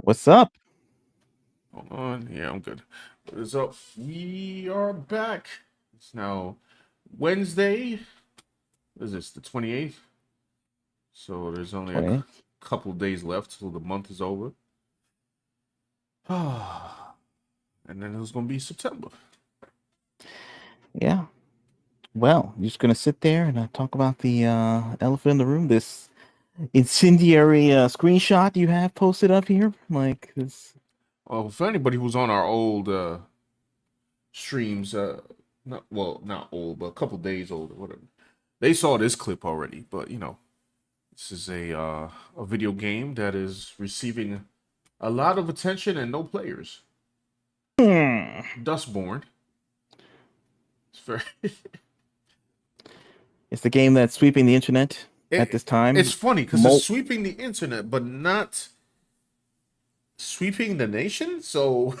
What's up? Hold on. Yeah, I'm good. What is up? We are back. It's now Wednesday. What is this? The 28th. So there's only a 20. couple days left till the month is over. And then it's gonna be September. Yeah. Well, you're just gonna sit there and talk about the elephant in the room, this incendiary screenshot you have posted up here. Like this. Well, for anybody who's on our old streams, not old, but a couple days old or whatever, they saw this clip already. But this is a video game that is receiving a lot of attention and no players. Hmm. Dustborn. It's very It's the game that's sweeping the internet at this it's time. funny because it's sweeping the internet, but not sweeping the nation. So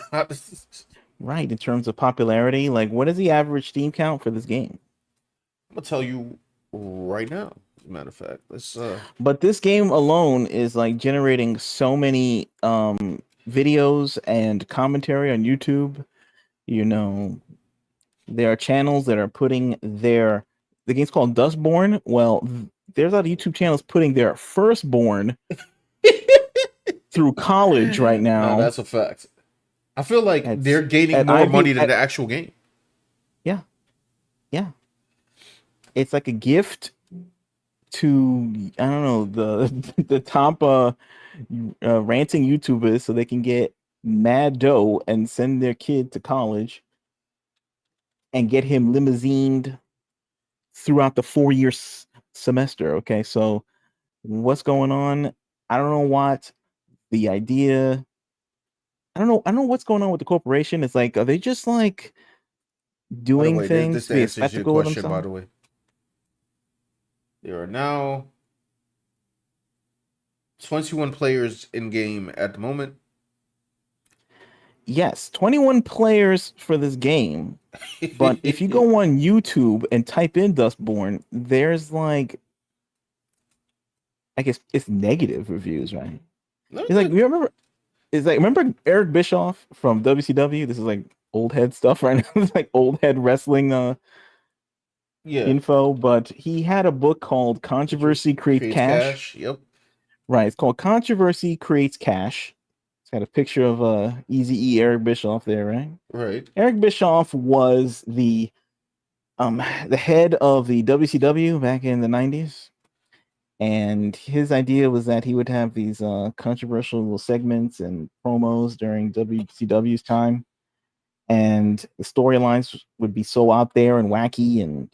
Right, in terms of popularity, like what is the average Steam count for this game? I'm gonna tell you right now. As a matter of fact, let's But this game alone is like generating so many videos and commentary on YouTube. You know, there are channels that are putting the game's called Dustborn. Well, there's a lot of YouTube channels putting their firstborn through college right no, now. that's a fact. I feel like At they're gaining at more Ivy money than at the actual game. yeah, yeah. It's like a gift to I don't know the top ranting YouTubers so they can get mad dough and send their kid to college and get him limousined throughout the 4 year semester. Okay, so what's going on? I don't know what the idea. I don't know what's going on with the corporation. It's like, are they just like By the doing way, this things to the be a answer to your spectacle of question. By themselves? the way, there are now 21 players in game at the moment. Yes, 21 players for this game. But if you go on YouTube and type in Dustborn, there's like, I guess it's negative reviews, right? No, It's like, you remember, it's like, remember Eric Bischoff from WCW? This is like old head stuff right now. It's like old head wrestling yeah, info, but he had a book called Controversy Creates creates Cash. cash. Yep. Right. It's called Controversy Creates Cash. It's got a picture of Easy E Eric Bischoff there, right? Right. Eric Bischoff was the head of the WCW back in the 90s. And his idea was that he would have these controversial segments and promos during WCW's time. And the storylines would be so out there and wacky and,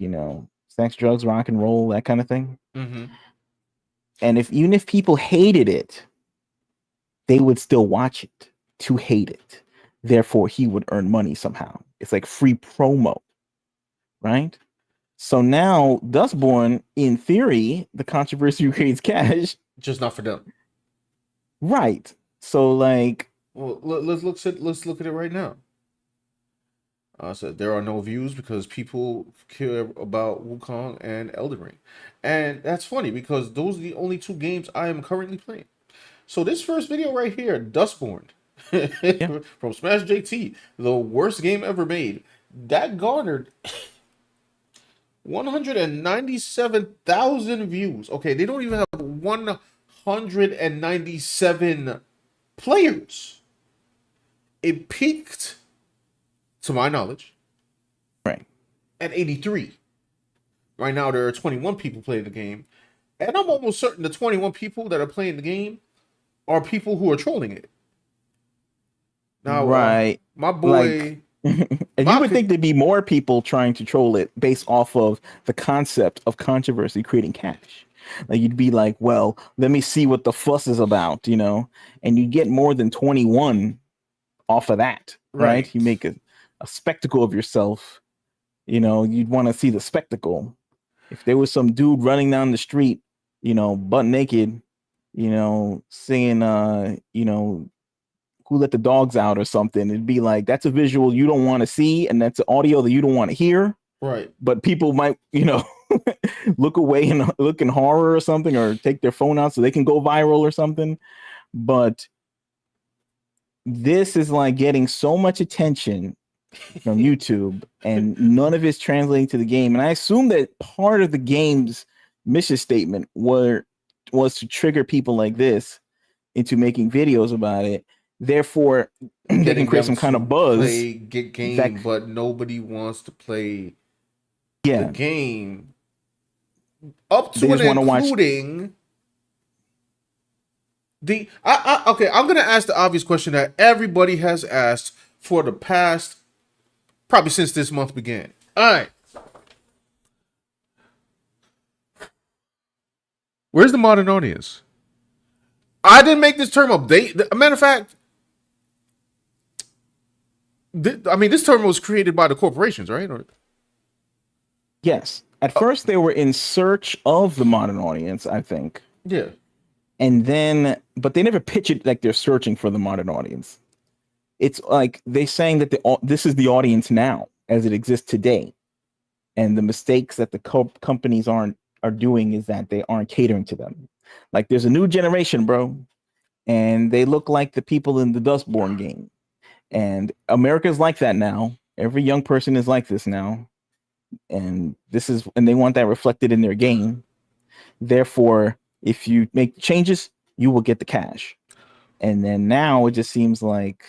sex, drugs, rock and roll, that kind of thing. Mm-hmm. And even if people hated it, they would still watch it to hate it. Therefore, he would earn money somehow. It's like free promo, right? So now, Dustborn, in theory, the controversy creates cash, Just not for them. right? So, like, Well, let's look at it right now. So there are no views because people care about Wukong and Elden Ring, and that's funny because those are the only two games I am currently playing. So this first video right here, Dustborn, yeah, from Smash JT, the worst game ever made, that garnered 197,000 views. Okay, they don't even have 197 players. It peaked, to my knowledge, right. at 83. Right now, there are 21 people playing the game. And I'm almost certain the 21 people that are playing the game are people who are trolling it. Now, Right. my Like, boy, and you would Maka, think there'd be more people trying to troll it based off of the concept of controversy creating cash. Like, you'd be like, well, let me see what the fuss is about, and you get more than 21 off of that, right? You right. make a spectacle of yourself, you'd want to see the spectacle. If there was some dude running down the street, butt naked, singing, who let the dogs out or something, it'd be like, that's a visual you don't want to see, and that's an audio that you don't want to hear. Right. But people might, look away and look in horror or something, or take their phone out so they can go viral or something. But this is like getting so much attention from YouTube, and none of it's translating to the game. And I assume that part of the game's mission statement was to trigger people like this into making videos about it. Therefore, they can Getting create them some kind to of buzz. get That game, but nobody wants to play the yeah, game up they to and just want to watch. including okay, I'm gonna ask the obvious question that everybody has asked for the past, probably since this month began. All right, where's the modern audience? I didn't make this term up. A matter of fact, I mean, this term was created by the corporations, right? Yes, at first they were in search of the modern audience, I think, Yeah. and then but they never pitch it like they're searching for the modern audience. It's like they saying that this is the audience now as it exists today, and the mistakes that the companies are doing is that they aren't catering to them. Like there's a new generation, bro, and they look like the people in the Dustborn game, and America's like that now. Every young person is like this now, and they want that reflected in their game. Therefore, if you make changes, you will get the cash. And then now it just seems like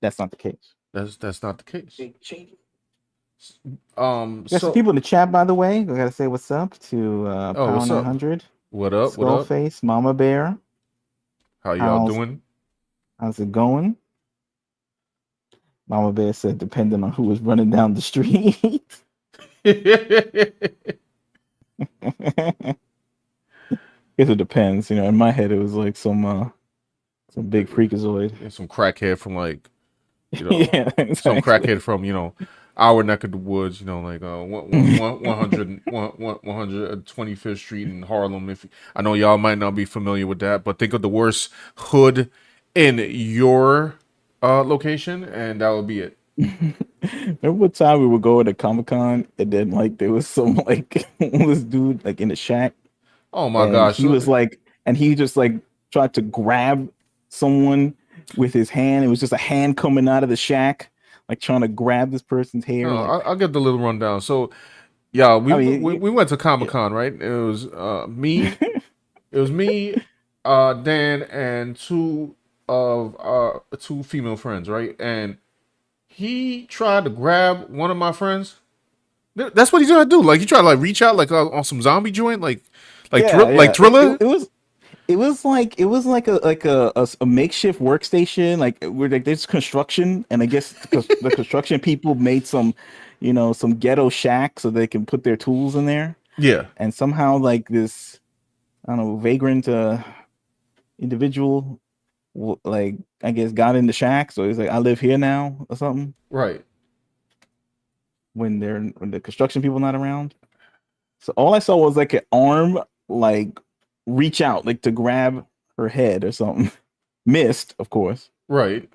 that's not the case. That's not the case. Big changes. There's some So people in the chat, by the way. I gotta say what's up to oh, Pound what's up? 900, What up? What up? Skullface, Mama Bear. How y'all doing? How's it going? Mama Bear said, depending on who was running down the street. Guess it depends. In my head, it was like some big freakazoid. Some crackhead from like, Yeah, exactly. some crackhead from our neck of the woods. Like 125th Street in Harlem. If I know y'all might not be familiar with that, but think of the worst hood in your location, and that would be it. Remember what time we were going to Comic-Con, and then like there was some like homeless dude like in the shack. Oh my And gosh! he was like, and he just like tried to grab someone with his hand. It was just a hand coming out of the shack, like trying to grab this person's hair. No, Like, I'll get the little rundown. So, yeah, we I mean, we went to Comic-Con, right? It was me, Dan, and two of our two female friends, right? And he tried to grab one of my friends. That's what he's gonna do. Like he tried to like reach out like on some zombie joint, like yeah. Thriller. It was like a makeshift workstation, like where like there's construction, and I guess the construction people made some ghetto shack so they can put their tools in there. Yeah, And somehow like this, I don't know, vagrant individual, like I guess got in the shack, so he's like, I live here now or something. right. When the construction people not around. So all I saw was like an arm like reach out like to grab her head or something. Missed, of course. Right.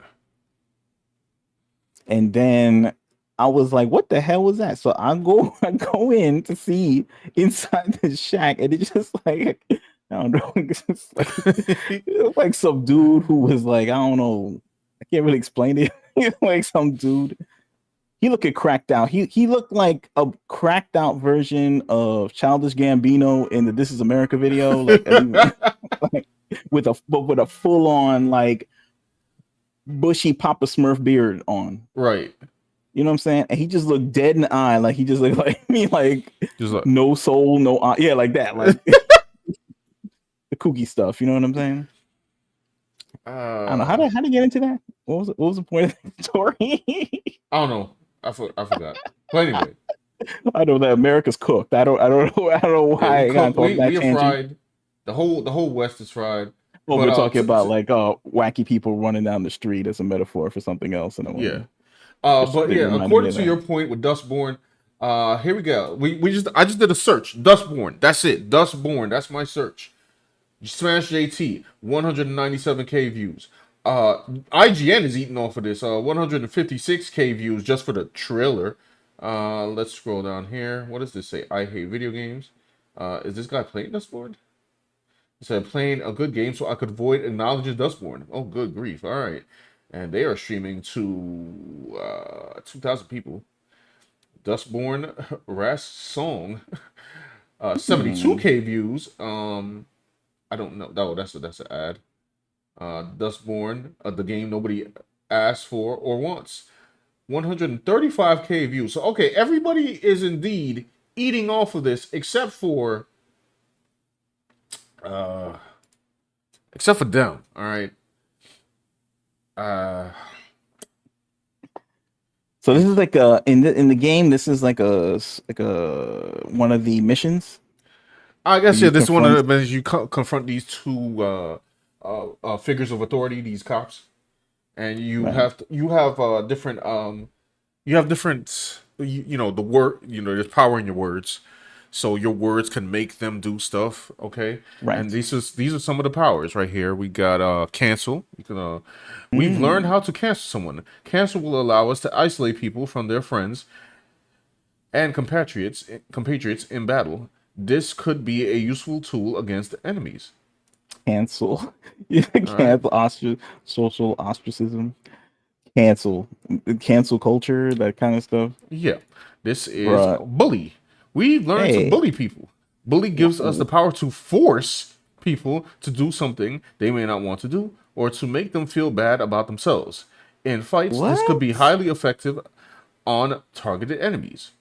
And then I was like, what the hell was that? So I go in to see inside the shack, and it's just like I don't know, it's just like it was like some dude who was like, I don't know, I can't really explain it. Like some dude. He looked cracked out. He looked like a cracked out version of Childish Gambino in the "This Is America" video, like with a full on like bushy Papa Smurf beard on. Right. You know what I'm saying? And he just looked dead in the eye, like he just looked like me, like Just like no soul, no eye. Yeah, like that, like the kooky stuff. You know what I'm saying? I don't know how to get into that. What was the point of the story? I don't know. I forgot. But anyway, I know that America's cooked. I don't know why I got we that are tangent. fried. The whole West is fried. Well, we're talking about like wacky people running down the street as a metaphor for something else. And yeah. But yeah, according to your point with Dustborn, here we go. I just did a search. Dustborn. That's it. Dustborn. That's my search. Smash JT, 197K views. IGN is eating off of this. 156K views just for the trailer. Let's scroll down here. What does this say? I hate video games. Is this guy playing Dustborn? It said playing a good game so I could avoid acknowledging Dustborn. Oh, good grief! All right, and they are streaming to 2,000 people. Dustborn Rest song, Hmm. 72K views. I don't know. No, that's an ad. Dustborn, the game nobody asked for or wants. 135K views. So okay, everybody is indeed eating off of this uh except for them. All right. Uh So this is like in the game. This is like a one of the missions I where guess yeah, you this is one of confront. the minutes you confront these two figures of authority, these cops, and Right. you have different you have different you know the word there's power in your words, so your words can make them do stuff. Okay, and Right. these are some of the powers right here. We got cancel. You can we've learned Mm. how to cancel someone. Cancel will allow us to isolate people from their friends and compatriots in battle. This could be a useful tool against enemies. Cancel. Yeah, All right. cancel social ostracism. Cancel. Cancel culture. That kind of stuff. Yeah. This is Bruh. bully. We've learned to Hey. bully people. Bully gives us the Whoa. power to force people to do something they may not want to do or to make them feel bad about themselves. In fights, this could be What? highly effective on targeted enemies.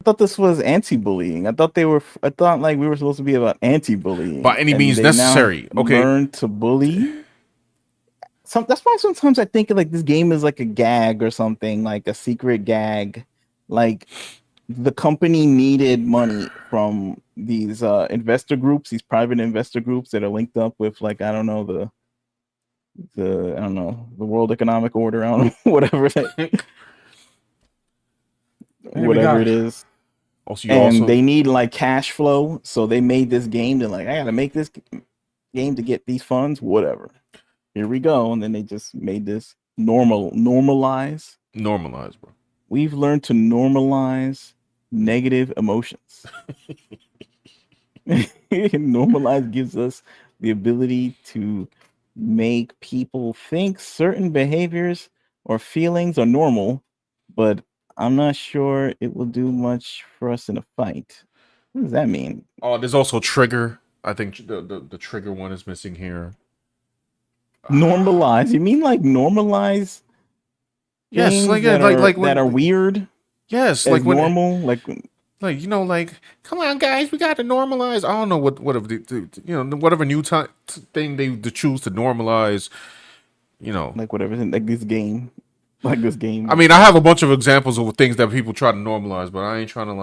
I thought this was anti-bullying. I thought they were. I thought like we were supposed to be about By anti-bullying, any and means they now necessary. Okay. learn to bully. That's why sometimes I think like this game is like a gag or something, like a secret gag. Like the company needed money from these investor groups, these private investor groups that are linked up with like I don't know the I don't know the World Economic Order, I don't know And then we whatever got it is, also you and also they need like cash flow, so they made this game. They're like, I gotta make this game to get these funds, whatever. Here we go, and then they just made this normalize. normalize, bro. We've learned to normalize negative emotions. Normalize gives us the ability to make people think certain behaviors or feelings are normal, but I'm not sure it will do much for us in a fight. What does that mean? There's also trigger. I think the trigger one is missing here. Normalize? You mean like normalize Yes, things like yeah, like that are when weird yes, as like when normal? Like like like come on guys, we got to normalize. I don't know whatever whatever new thing they choose to normalize. You know, whatever like this game. Like this game I is mean, I have a bunch of examples of things that people try to normalize, but I ain't trying to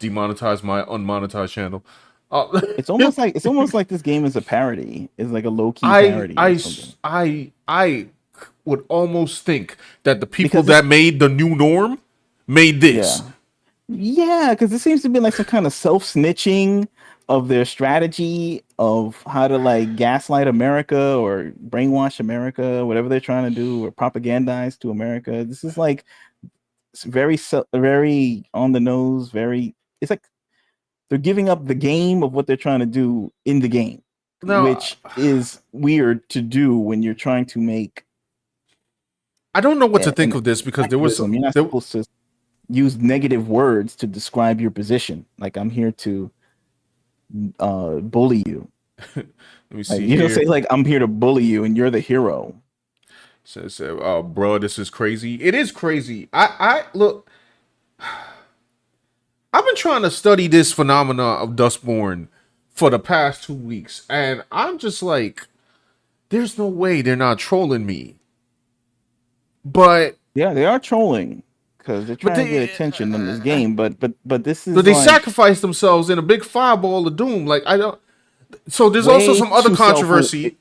demonetize my unmonetized channel. Uh, it's almost like this game is a parody. It's like a low key parody or something. I would almost think that the people Because this that made the new norm made this. yeah. Yeah, because it seems to be like some kind of self-snitching of their strategy of how to like gaslight America or brainwash America, whatever they're trying to do, or propagandize to America. This is like it's very on the nose, very it's like they're giving up the game of what they're trying to do in the game, Now, which is weird to do when you're trying to make I don't know what to think an of this because activism. You're not supposed to use negative words to describe your position. Like I'm here to bully you. let me Like see you don't say here. like I'm here to bully you and you're the hero. Says, bro, this is crazy. It is crazy. I look. I've been trying to study this phenomena of Dustborn for the past 2 weeks, and I'm just like, there's no way they're not trolling me. But Yeah, they are trolling because they're but trying to get attention on this game. But this is they like sacrifice themselves in a big fireball of doom. Like I don't. So there's also way some other too controversy.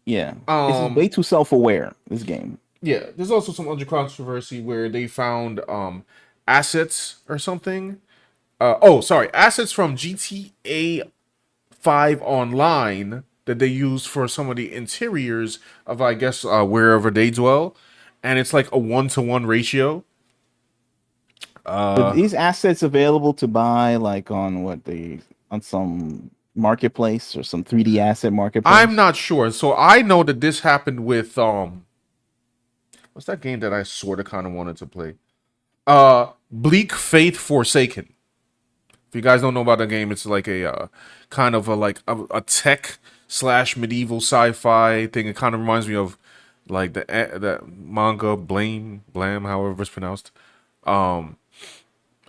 yeah. This is Um, way too self-aware. This game. yeah, there's also some other controversy where they found assets or something. Sorry, assets from GTA 5 online that they use for some of the interiors of, I guess, wherever they dwell, and it's like a 1-to-1 ratio. But these assets available to buy like on what they on some marketplace or some 3D asset marketplace? I'm not sure. So I know that this happened with what's that game that I sort of kind of wanted to play? Bleak Faith Forsaken. If you guys don't know about that game, it's like a kind of a tech slash medieval sci-fi thing. It kind of reminds me of like the manga Blam, however it's pronounced. Um,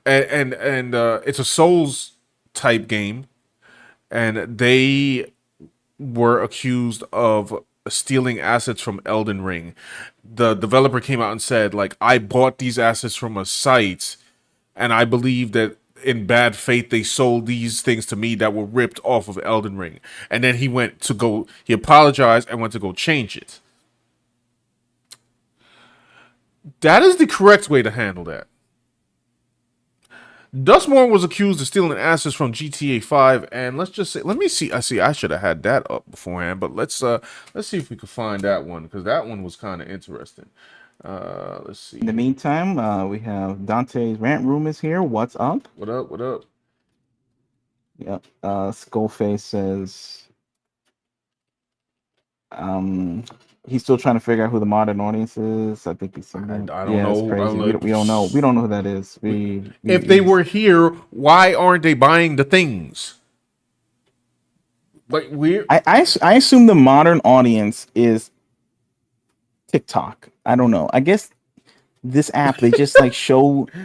and it's a Souls type game, and they were accused of stealing assets from Elden Ring. The developer came out and said, like, I bought these assets from a site, and I believe that in bad faith they sold these things to me that were ripped off of Elden Ring. And then he apologized and went to go change it. That is the correct way to handle that. Dustborn was accused of stealing assets from GTA 5, and let's just say, let me see. I should have had that up beforehand, but let's see if we can find that one, because that one was kind of interesting. Let's see. In the meantime, we have Dante's rant room is here. What's up? What up? What up? Yep. Skullface says, he's still trying to figure out who the modern audience is. I think he's saying I don't know. It's crazy. We don't know. We don't know who that is. If they were here, why aren't they buying the things? Like I assume the modern audience is TikTok. I don't know. I guess this app, they just like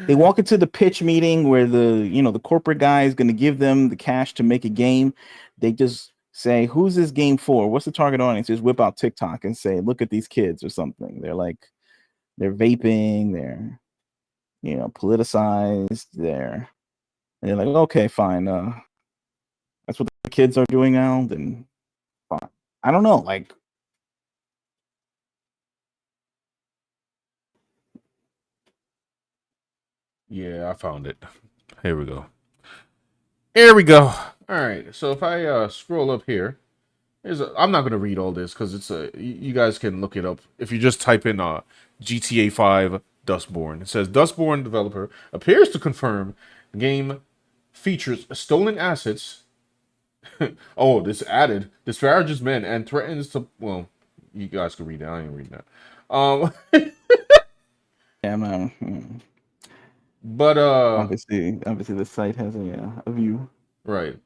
they walk into the pitch meeting where the corporate guy is going to give them the cash to make a game. They just say, who's this game for? What's the target audience? Just whip out TikTok and say, look at these kids or something. They're vaping, they're politicized, and they're like, okay, fine. That's what the kids are doing now, then fine. I don't know, like, yeah, I found it. Here we go. Here we go. All right. So if I scroll up here, I'm not gonna read all this because you guys can look it up if you just type in GTA 5 Dustborn. It says Dustborn developer appears to confirm the game features stolen assets. Oh, this added disparages men and threatens to. Well, you guys can read that. I ain't reading that. yeah, man. But obviously the site has a view. Right.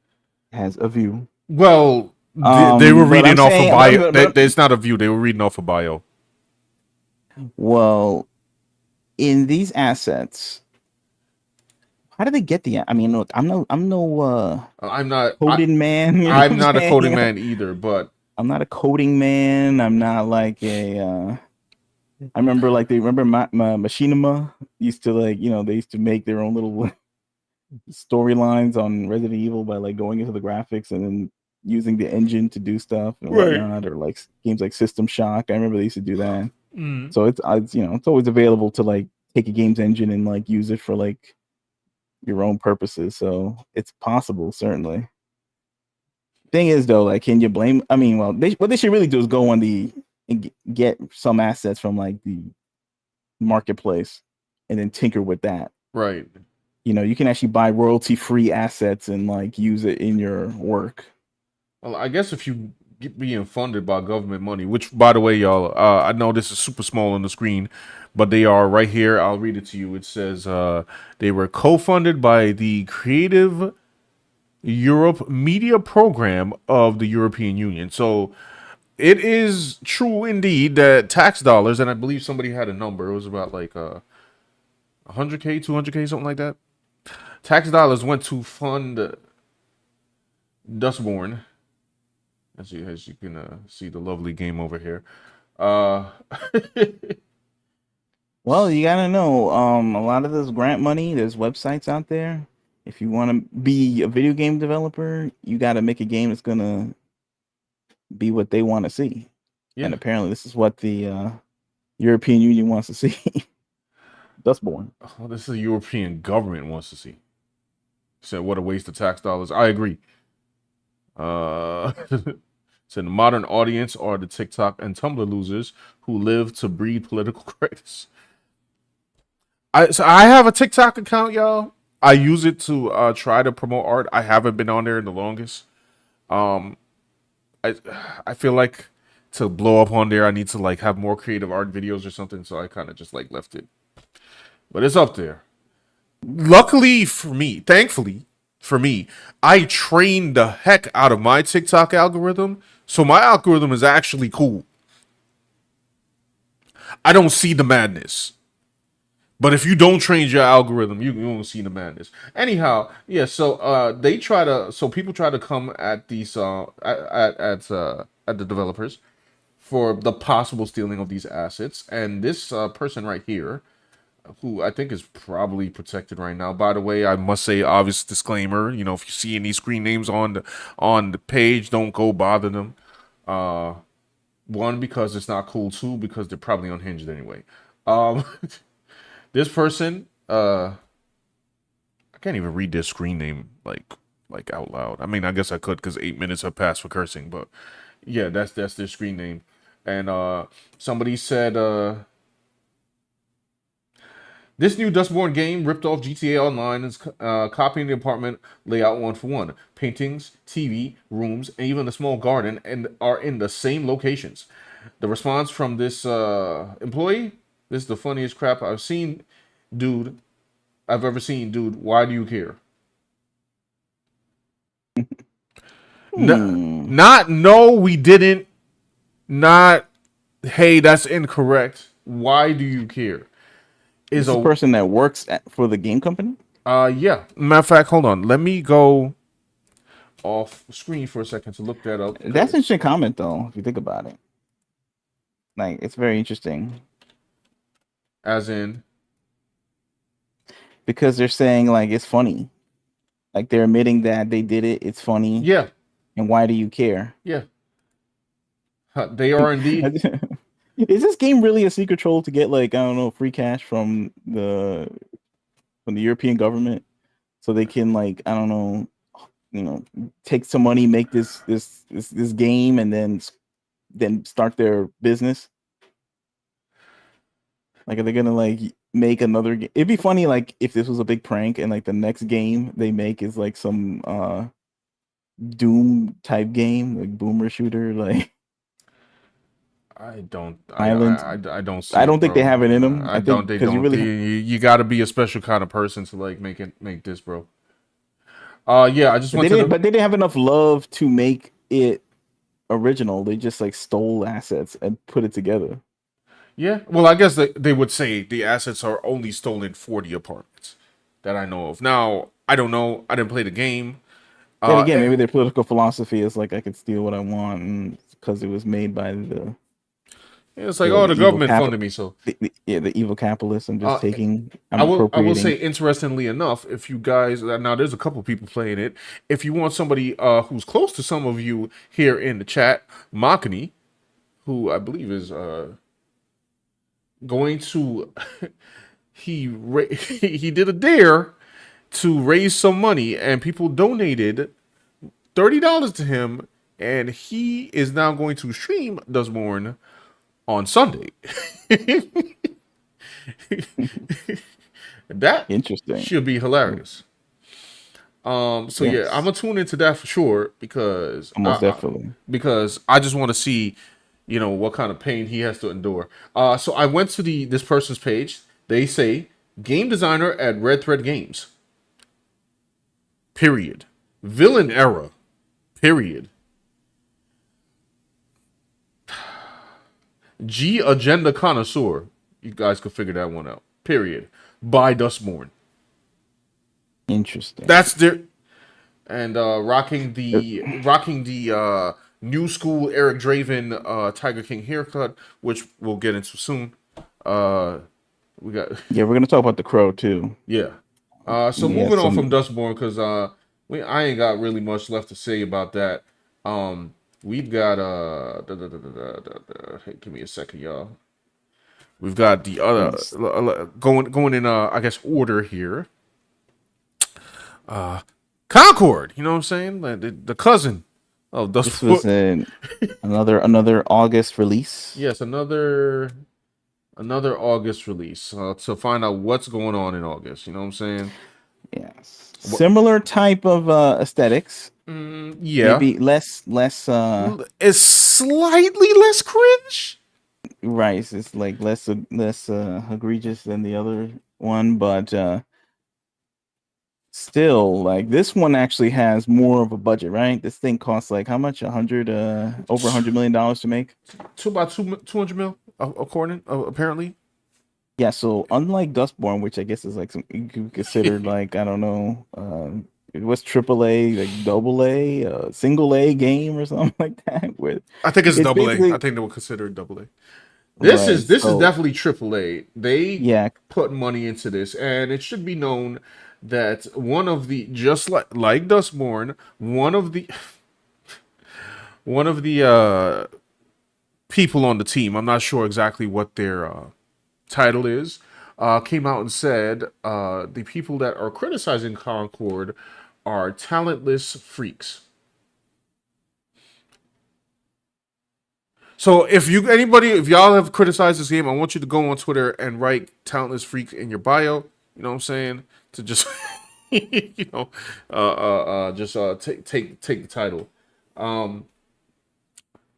Has a view. Well, they were reading off a bio. It's not a view. They were reading off a bio. Well, in these assets, how do they get the? I mean, look, I'm not coding man. I'm not a coding man either, but I'm not a coding man. I'm not like a. I remember Machinima used to they used to make their own little storylines on Resident Evil by like going into the graphics and then using the engine to do stuff and whatnot, or like games like System Shock. I remember they used to do that. So it's always available to like take a game's engine and like use it for like your own purposes. So it's possible, certainly. Thing is though, like, can you blame? I mean, well, what they should really do is go on and get some assets from like the marketplace and then tinker with that. Right. You can actually buy royalty-free assets and like use it in your work. Well, I guess if you being funded by government money, which by the way, y'all, I know this is super small on the screen, but they are right here. I'll read it to you. It says they were co-funded by the Creative Europe Media Program of the European Union. So it is true indeed that tax dollars, and I believe somebody had a number. It was about like 100K, 200K, something like that. Tax dollars went to fund Dustborn. As you can see the lovely game over here. Well, you gotta know, a lot of this grant money, there's websites out there. If you want to be a video game developer, you got to make a game that's gonna be what they want to see. Yeah. And apparently, this is what the European Union wants to see. Dustborn. Oh, this is the European government wants to see. Said, what a waste of tax dollars. I agree. So the modern audience are the TikTok and Tumblr losers who live to breed political correctness. So I have a TikTok account, y'all. I use it to try to promote art. I haven't been on there in the longest. Um, I I feel like to blow up on there, I need to like have more creative art videos or something. So I kind of just like left it, but it's up there. Luckily for me, thankfully for me, I trained the heck out of my TikTok algorithm, so my algorithm is actually cool. I don't see the madness. But if you don't change your algorithm, you won't see the madness. Anyhow, yeah. So they try to. So people try to come at these at the developers for the possible stealing of these assets, and this person right here, who I think is probably protected right now. By the way, I must say, obvious disclaimer. You know, if you see any screen names on the page, don't go bother them. Uh, One, because it's not cool. Two, because they're probably unhinged anyway. Um, this person, I can't even read their screen name like out loud. I mean, I guess I could because 8 minutes have passed for cursing, but yeah, that's their screen name. And somebody said this new Dustborn game ripped off GTA Online and is copying the apartment layout one for one. Paintings, TV, rooms, and even a small garden and are in the same locations. The response from this employee: "This is the funniest crap I've seen, dude. I've ever seen, dude. Why do you care?" Hmm. Not no, we didn't. Not hey, that's incorrect. Why do you care? Is This is a a person that works for the game company. yeah. Matter of fact, hold on. Let me go off screen for a second to look that up. That's an interesting comment, though, if you think about it. Like, it's very interesting As in, because they're saying like it's funny. Like they're admitting that they did it. It's funny. yeah, And why do you care? yeah. They are indeed. Is this game really a secret troll to get like I don't know free cash from the European government so they can like I don't know take some money, make this game, and then start their business? Like, are they gonna like make another game? It'd be funny like if this was a big prank and like the next game they make is like some Doom type game, like boomer shooter, like I don't. Island. I don't see I it, don't think they bro. have it in them. I I don't. think They because you don't. really You got to be a special kind of person to like make this, bro. Yeah. I just but went to the. they didn't have enough love to make it original. They just like stole assets and put it together. Yeah. Well, I guess they would say the assets are only stolen for the apartments that I know of. Now, I don't know. I didn't play the game. Then again, And maybe their political philosophy is like I could steal what I want, and because it was made by the it's like, the, oh, the the evil government capital, funded me, so the evil capitalist. uh, I'm I will say, appropriating. interestingly enough, if you guys now there's a couple people playing it. If you want somebody who's close to some of you here in the chat, Makani, who I believe is going to he did a dare to raise some money, and people donated $30 to him, and he is now going to stream Dustborn on Sunday. That Interesting. should be hilarious. So yeah, I'm Yes, gonna tune into that for sure almost definitely. because I just want to see, what kind of pain he has to endure. So I went to this person's page. They say game designer at Red Thread Games. Period. Villain era. Period. G agenda connoisseur. You guys could figure that one out. Period. By Dustborn. Interesting. That's their and rocking the new school Eric Draven Tiger King haircut, which we'll get into soon. We got Yeah, we're gonna talk about the Crow too. yeah. So Yeah, moving on some from Dustborn because I ain't got really much left to say about that. We've got hey, give me a second, y'all. We've got the other yes. going in I guess order here. Concord, you know what I'm saying? Like the cousin of This was Dustborn. another August release. Yes, another August release to find out what's going on in August. You know what I'm saying? Yes. What? Similar type of aesthetics, Yeah, maybe less it's slightly less cringe. right. It's like less egregious than the other one, but still, like this one actually has more of a budget, right? This thing costs like how much? Over $100 million to make. To about 200 mil, according apparently. Yeah, so unlike Dustborn, which I guess is like some you could consider like I don't know, what's triple A, like double A, single A game or something like that. With I think it's it's double A. I basically think they would consider it double A. right. This is So definitely triple A. They yeah, put money into this, and it should be known that one of the just like Dustborn, one of the people on the team. I'm not sure exactly what their title is. Came out and said the people that are criticizing Concord are talentless freaks. So if y'all have criticized this game, I want you to go on Twitter and write "talentless freak" in your bio. You know what I'm saying? To just you know, just take the title. Um,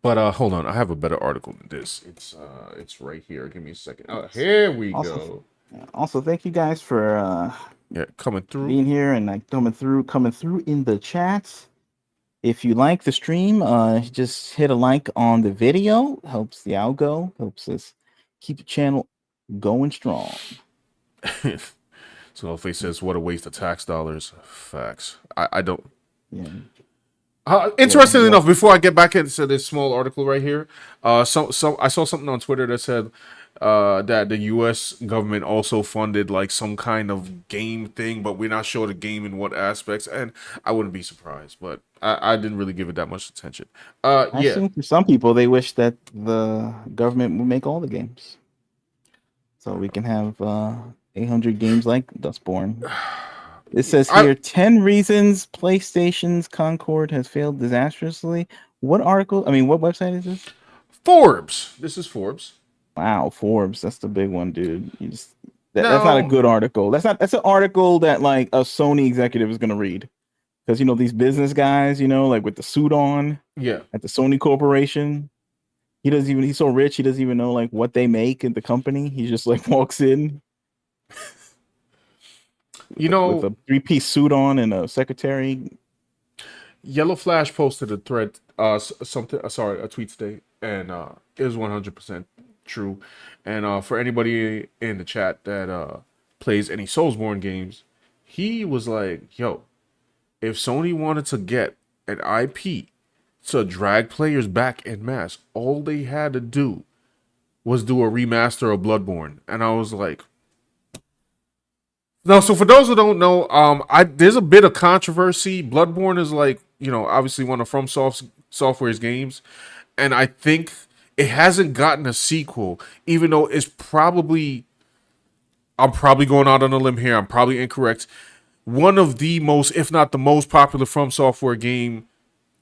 but hold on, I have a better article than this. It's right here. Give me a second. Oh, here we also go. also thank you guys for Yeah, coming through. being here and like coming through in the chat. If you like the stream, just hit a like on the video. Helps the algo, helps us keep the channel going strong. So if he says, "What a waste of tax dollars," facts. I don't. Yeah. Interestingly Yeah. enough, before I get back into this small article right here, so I saw something on Twitter that said that the U.S. government also funded like some kind of game thing, but we're not sure the game in what aspects, and I wouldn't be surprised, but I didn't really give it that much attention. I Yeah, assume for some people they wish that the government would make all the games, so we can have 800 games like Dustborn. It says I here 10 reasons PlayStation's Concord has failed disastrously. What article? I mean, what website is this? Forbes. This is Forbes. Wow, Forbes. That's the big one, dude. You just that's not a Now, good article. That's an article that like a Sony executive is gonna read. Because these business guys, like with the suit on yeah, at the Sony Corporation, he's so rich he doesn't even know like what they make in the company. He just like walks in you with know, a three-piece suit on and a secretary. Yellow Flash posted a thread, a tweet today, and it was 100% true. And for anybody in the chat that plays any Soulsborne games, he was like, "Yo, if Sony wanted to get an IP to drag players back en masse, all they had to do was do a remaster of Bloodborne." And I was like, no, so for those who don't know, there's a bit of controversy. Bloodborne is like, obviously one of Software's games, and I think it hasn't gotten a sequel, even though I'm probably going out on a limb here. I'm probably incorrect. One of the most, if not the most popular From Software game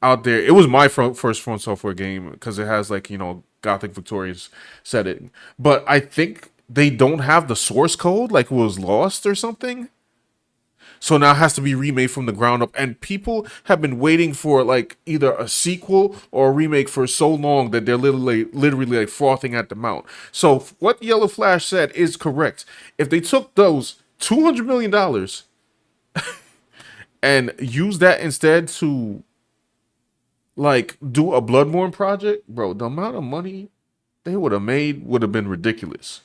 out there. It was my first From Software game because it has like Gothic Victorious setting, but I think they don't have the source code, like it was lost or something. So now it has to be remade from the ground up, and people have been waiting for like either a sequel or a remake for so long that they're literally like frothing at the mouth. So what Yellow Flash said is correct. If they took those $200 million and used that instead to like do a Bloodborne project, bro, the amount of money they would have made would have been ridiculous.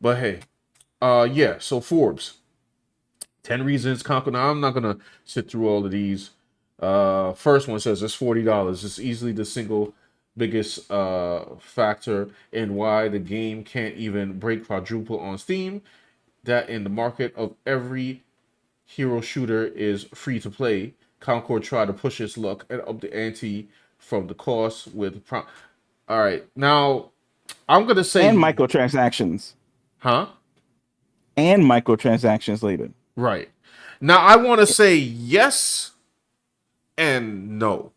But hey, yeah. So Forbes, 10 reasons Conquer. Now I'm not gonna sit through all of these. First one says it's $40. It's easily the single biggest factor in why the game can't even break quadruple on Steam. That in the market of every hero shooter is free to play, Concord tried to push its luck and up the ante from the cost with. All right, now I'm gonna And say, microtransactions. huh? And microtransactions later. Right. Now I want to say yes and no.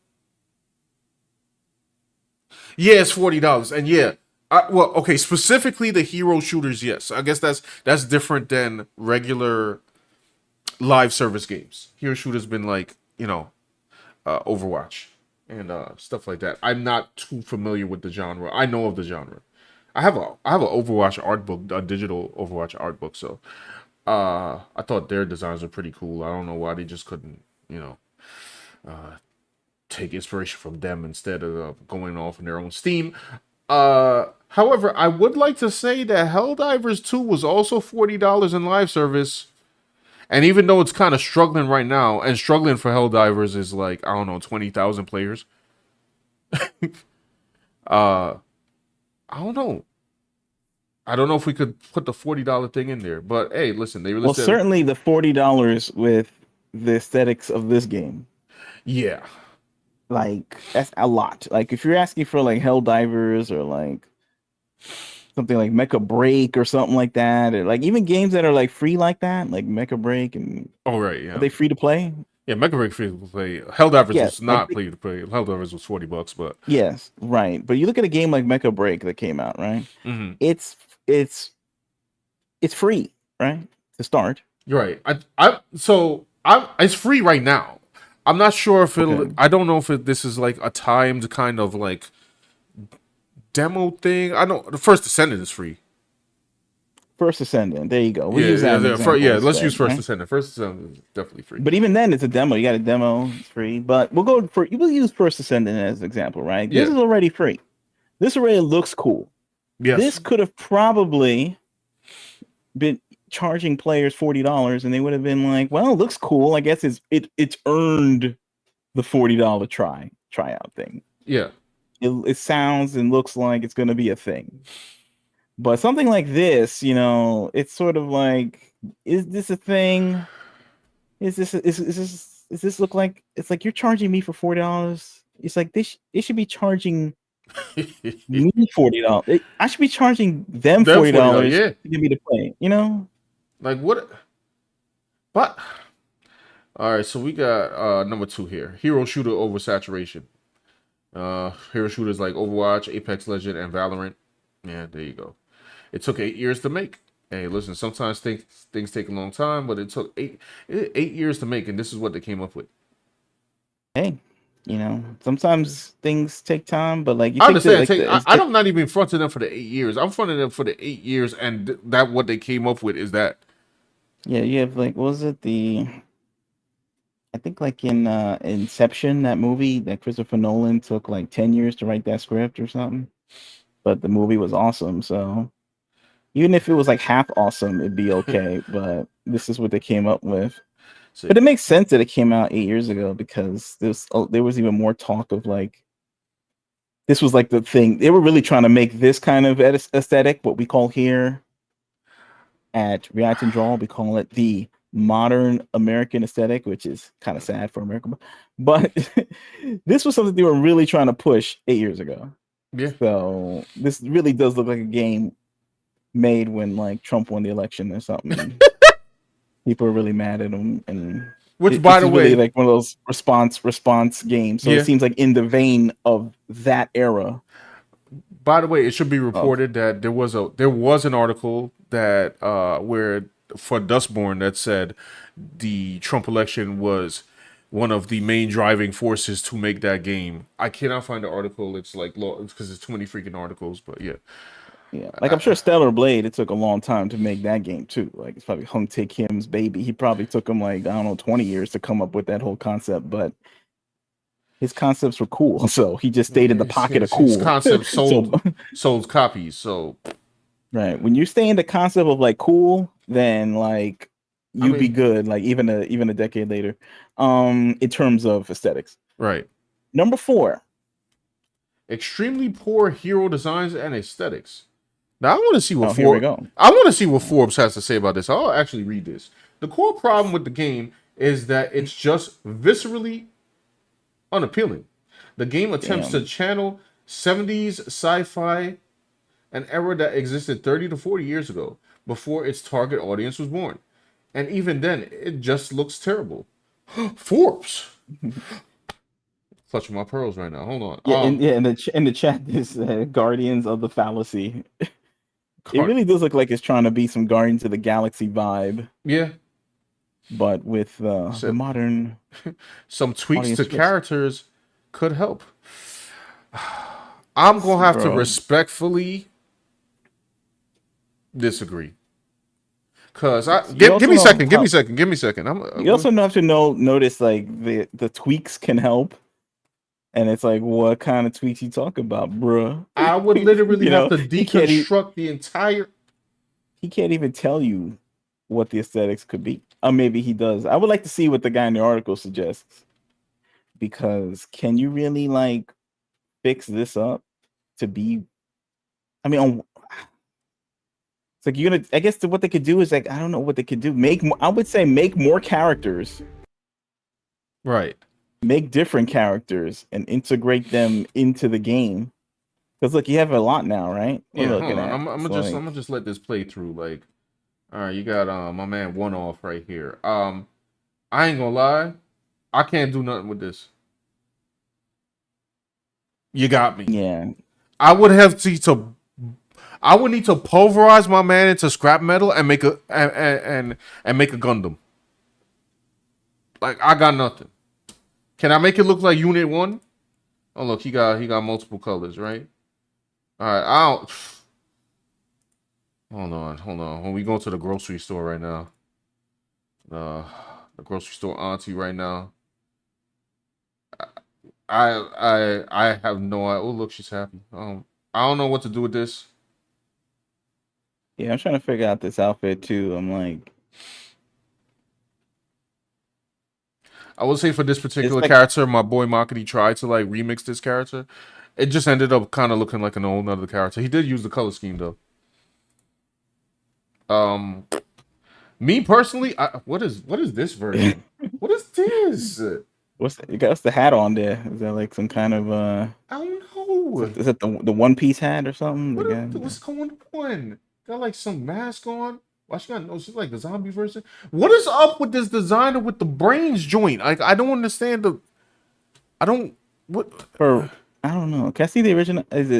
Yeah, it's $40, and yeah, well, okay. Specifically, the hero shooters, yes. I guess that's different than regular live service games. Hero shooter's been like, Overwatch and stuff like that. I'm not too familiar with the genre. I know of the genre. I have an Overwatch art book, a digital Overwatch art book. So I thought their designs were pretty cool. I don't know why they just couldn't, take inspiration from them instead of going off in their own steam. However, I would like to say that Helldivers 2 was also $40 in live service. And even though it's kind of struggling right now, and struggling for Helldivers is like, I don't know, 20,000 players. uh, I don't know. I don't know if we could put the $40 thing in there. But hey, listen, they Well, released certainly the $40 with the aesthetics of this game. Yeah. Like, that's a lot. Like, if you're asking for like Helldivers or like something like Mecha Break or something like that, or like even games that are like free like that, like Mecha Break, and Oh, right, are yeah. they free to play? Yeah, Mega Break free to play. Helldivers Yeah, was like not free to play. Helldivers was $40, but yes, right. But you look at a game like Mecha Break that came out, right? mm-hmm. It's it's it's free, right? To start. You're right. It's free right now. I'm not sure if it'll. Okay. I don't know if this is like a timed kind of like demo thing. I know the First Descendant is free. First Ascendant. There you go. We'll use that as an Let's example use instead, First right? Descendant. First Descendant is definitely free. But even then, it's a demo. You got a demo, it's free. But we'll use First Ascendant as an example, right? This Yeah. is already free. This already looks cool. Yes. This could have probably been charging players $40, and they would have been like, "Well, it looks cool. I guess it's earned the $40 tryout thing." Yeah. It sounds and looks like it's going to be a thing. But something like this, it's sort of like, is this a thing? Is this look like it's like you're charging me for $40? It's like it should be charging me $40. I should be charging them $40 yeah. to get me to play. Like what? But all right, so we got number 2 here. Hero shooter oversaturation. Hero shooters like Overwatch, Apex Legend, and Valorant. Yeah, there you go. It took 8 years to make. Hey, listen, sometimes things take a long time, but it took 8 years to make, and this is what they came up with. Hey, sometimes things take time, but like you I think that, understand. like, I'm not even fronting them for the 8 years. I'm fronting them for the 8 years, and that what they came up with is that. Yeah, you have like, what was it, I think like in Inception, that movie that Christopher Nolan took like 10 years to write that script or something, but the movie was awesome. So even if it was like half awesome, it'd be okay. But this is what they came up with. But it makes sense that it came out 8 years ago, because there was even more talk of like, this was like the thing. They were really trying to make this kind of aesthetic, what we call here at React and Draw, we call it the modern American aesthetic, which is kind of sad for America. But this was something they were really trying to push 8 years ago. Yeah. So this really does look like a game made when like Trump won the election or something. People are really mad at him, and by the way, really like one of those response games. So it seems like in the vein of that era. By the way, it should be reported that there was an article that where for Dustborn that said the Trump election was one of the main driving forces to make that game. I cannot find the article. It's like because there's too many freaking articles. But yeah. Yeah, like I'm sure Stellar Blade, it took a long time to make that game too. Like it's probably Hung Tae Kim's baby. He probably took him like, I don't know, 20 years to come up with that whole concept, but his concepts were cool. So he just stayed in the pocket of cool. His concept sold copies. So right, when you stay in the concept of like cool, then like you'd be good. Like even a decade later, in terms of aesthetics. Right. Number 4. Extremely poor hero designs and aesthetics. Now I want to see what I want to see what Forbes has to say about this. I'll actually read this. The core problem with the game is that it's just viscerally unappealing. The game attempts to channel 70s sci-fi, an era that existed 30 to 40 years ago, before its target audience was born. And even then, it just looks terrible. Forbes! Clutching my pearls right now. Hold on. Yeah, in the chat, this Guardians of the Fallacy. It really does look like it's trying to be some Guardians of the Galaxy vibe. Yeah. but with You the said modern some tweaks audience to twist. characters could help. I'm gonna have to Bro, respectfully disagree. Cause you give also me a know second, give me how a second, give me a second. you also have to notice like the tweaks can help, and it's like what kind of tweaks you talk about, bruh? I would literally You have know, to deconstruct the entire. he can't even tell you what the aesthetics could be. Or maybe he does. I would like to see what the guy in the article suggests, because can you really like fix this up to be? I mean, it's like you're gonna. I guess what they could do is like I don't know what they could do. I would say make more characters, Right. make different characters, and integrate them into the game. Because look, you have a lot now, right? We're Yeah, hold looking on. at I'm it's gonna just like let this play through. Like, all right, you got my man one off right here. I ain't gonna lie, I can't do nothing with this. You got me. yeah, I would have to I would need to pulverize my man into scrap metal and make a and make a Gundam. Like I got nothing. Can I make it look like Unit 1? Oh look, he got multiple colors, right? Alright, I don't hold on. When we go to the grocery store right now. The grocery store auntie right now. I have no idea. Oh look, she's happy. I don't know what to do with this. yeah. I'm trying to figure out this outfit too. I'm like, I would say for this it's particular like character, my boy Makati tried to like remix this character. It just ended up kind of looking like an old other character. He did use the color scheme though. Um, Me personally, what is this version? What is this? you got the hat on there? Is that like some kind of I don't know. is that the One Piece hat or something? What's going on? Got like some mask on. Why she got no? She's like the zombie version. What is up with this designer with the brains joint? Like I don't understand the. I don't. What? For I don't know. Can I see the original? Is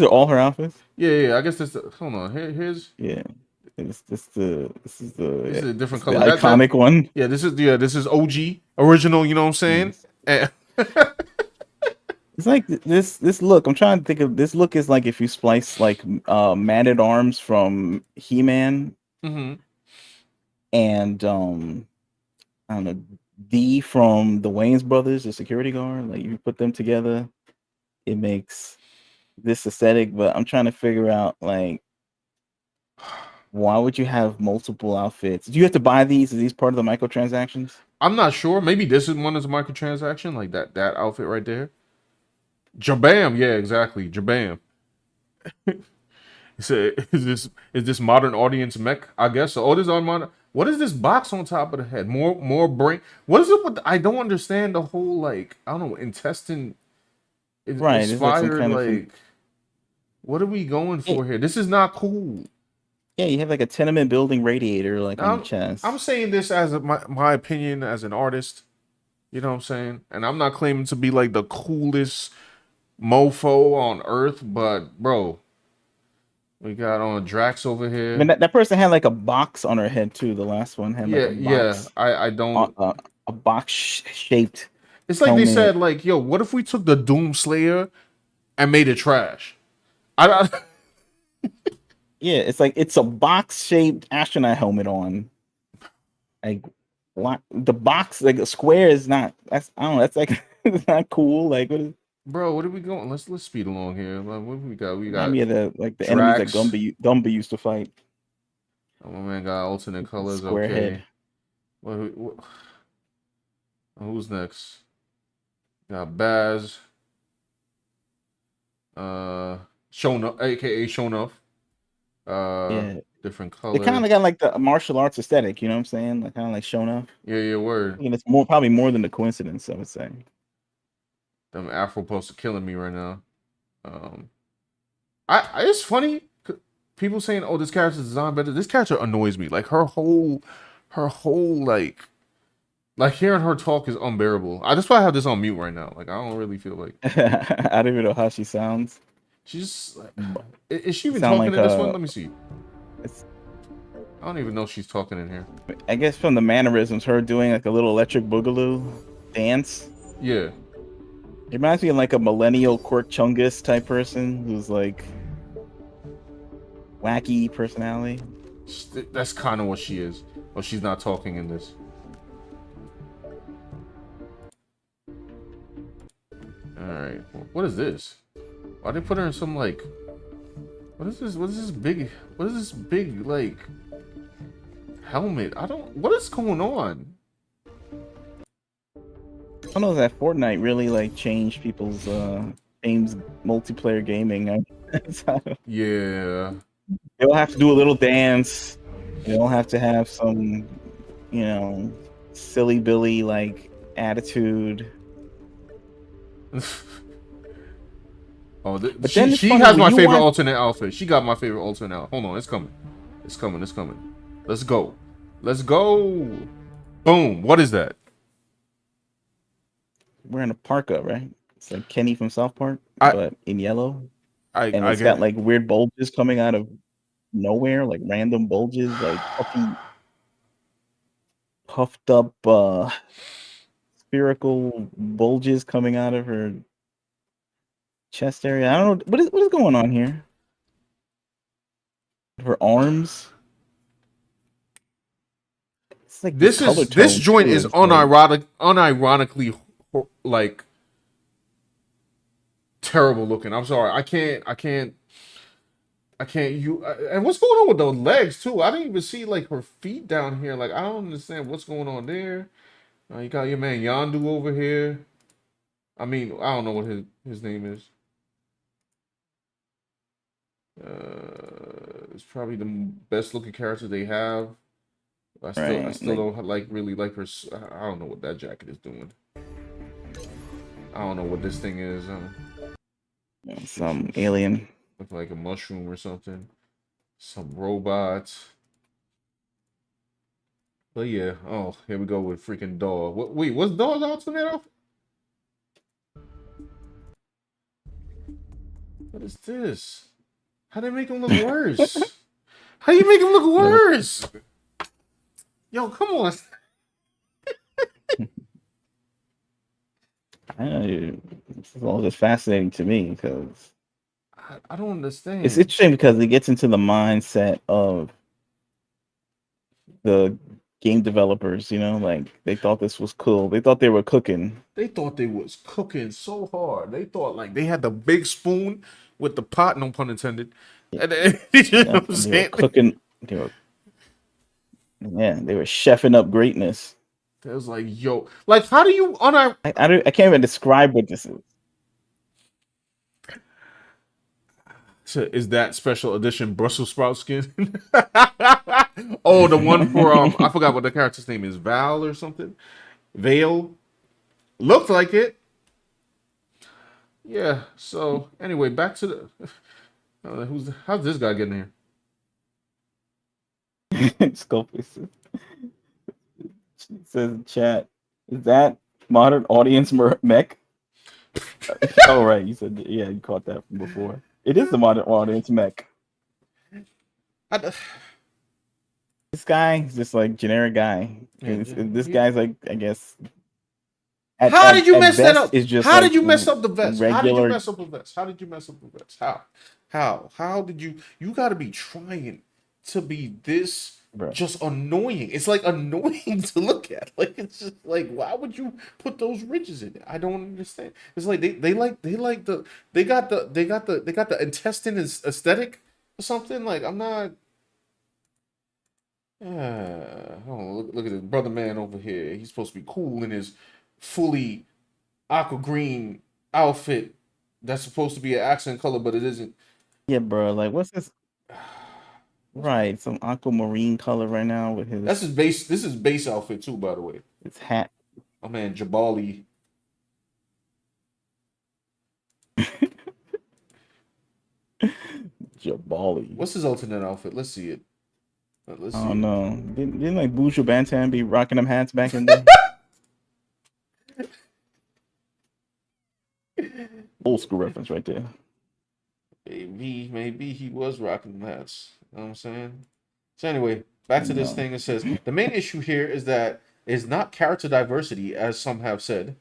it all her outfits? Yeah. I guess this. Hold on. Here's. Yeah. This is This is a this different is the color. That. iconic one. Yeah. This is OG original. You know what I'm saying? Yes. And, It's like this look. I'm trying to think of this look is like if you splice like Man at Arms from He-Man mm-hmm. and I don't know, D from the Wayans brothers, the security guard. Like you put them together, it makes this aesthetic. But I'm trying to figure out like why would you have multiple outfits? Do you have to buy these? Are these part of the microtransactions? I'm not sure. Maybe this is one is a microtransaction, like that outfit right there. Jabam, yeah, exactly. Jabam. He said, is this modern audience mech? I guess so. Oh, this on modern. What is this box on top of the head? More brain. What is it with? I don't understand the whole like I don't know intestine Right. It's like some inspired kind of like. What are we going yeah, for here? This is not cool. yeah, you have like a tenement building radiator like on your I'm chest. saying this as my opinion as an artist. You know what I'm saying? And I'm not claiming to be like the coolest mofo on earth, but bro, we got on Drax over I mean here. that person had like a box on her head too. The last one had like Yeah. I don't. a box shaped It's like they helmet. said, like, yo, what if we took the Doom Slayer and made it trash? I Yeah, it's like it's a box shaped astronaut helmet on. Like what the box like a square is not that's I don't know, that's like it's not cool. Like what is bro, what are we going? Let's speed along here. Like, what we got? We remind got me of the enemies that Drax. Gumby used to fight. Oh, my man got alternate colors. Square Okay. head. What, who's next? Got Baz. Shonuff, aka Shonuff. Yeah. Different They kind color. of got like the martial arts aesthetic, you know what I'm saying? Like kind of like shown up. Yeah, word. And it's probably more than a coincidence, I would say. Them Afro posts are killing me right now. It's funny. People saying, "Oh, this character's designed better." This character annoys me. Like her whole like hearing her talk is unbearable. That's why I have this on mute right now. Like I don't really feel like I don't even know how she sounds. she's. Like, But is she it even sound talking like in this one? Let me see. it's I don't even know she's talking in here. I guess from the mannerisms, her doing like a little electric boogaloo dance. Yeah. It reminds me of like a millennial Cork Chungus type person who's like wacky personality. That's kind of what she is. Or she's not talking in this. Alright. What is this? Why they put her in some like... What is this? What is this big... What is this big, like... helmet? I don't... What is going on? I don't know that Fortnite really like changed people's games multiplayer gaming. Yeah. They'll have to do a little dance. They'll have to have some, you know, silly Billy like attitude. Oh, But then it's she funny, has when my you favorite watch- alternate outfit. She got my favorite alternate outfit. Hold on, it's coming. It's coming, it's coming. Let's go. Let's go. Boom. What is that? Wearing a parka, right? It's like Kenny from South Park, I- but in yellow. And I it's get got like weird bulges coming out of nowhere, like random bulges, like puffed up spherical bulges coming out of her chest area. I don't know what is going on here. Her arms. It's like this color is this tone, joint too. is It's like- unironically like terrible looking. I'm sorry. I can't you and what's going on with those legs too? I didn't even see like her feet down here. Like I don't understand what's going on there. You got your man Yondu over here. I mean, I don't know what his name is. It's probably the best looking character they have. I still don't really like her. I don't know what that jacket is doing. I don't know what this thing is. Some alien. Look like a mushroom or something. Some robots. But yeah, oh, here we go with freaking dog. Wait, what's dog alternate outfit? What is this? How they make him look worse? How you make him look worse? Yo, come on. I know, this is all just fascinating to me because I don't understand. it's interesting because it gets into the mindset of the game developers, you know, like they thought this was cool. They thought they were cooking. They thought they was cooking so hard. They thought like they had the big spoon with the pot, no pun intended. And then, you know what I'm They were saying? cooking. They were chefing up greatness. It was like, yo, like how do you I can't even describe what this is. Is that special edition Brussels sprout skin? Oh, the one for I forgot what the character's name is. Val or something. Vale. Looked like it. Yeah. So anyway, back to the. How's this guy getting here? Scopius says in chat, is that modern audience mech? Oh right, you said yeah, you caught that from before. It is the modern audience mech. This guy is just like generic guy. This guy's like, I guess. How did you mess that up? How did you like mess up the vest? How did you regular- mess up the vest? How did you mess up the vest? How did you? You got to be trying to be this Bruh. just annoying. It's like annoying to look at. Like it's just like why would you put those ridges in it? I don't understand. It's like they got the intestine aesthetic or something. Like I'm not. Look at this brother man over here. He's supposed to be cool in his fully aqua green outfit that's supposed to be an accent color, but it isn't. Yeah, bro. Like, what's this? Right, some aquamarine color right now with his. That's his base. This is base outfit too, by the way. His hat. Oh man, Jabali. Jabali. What's his alternate outfit? Let's see it. Let's see. Oh no! Didn't like Buju Banton be rocking them hats back in the old school reference right there. Maybe he was rocking the hats. You know what I'm saying? So anyway, back to You this know, thing. It says the main issue here is that is not character diversity, as some have said,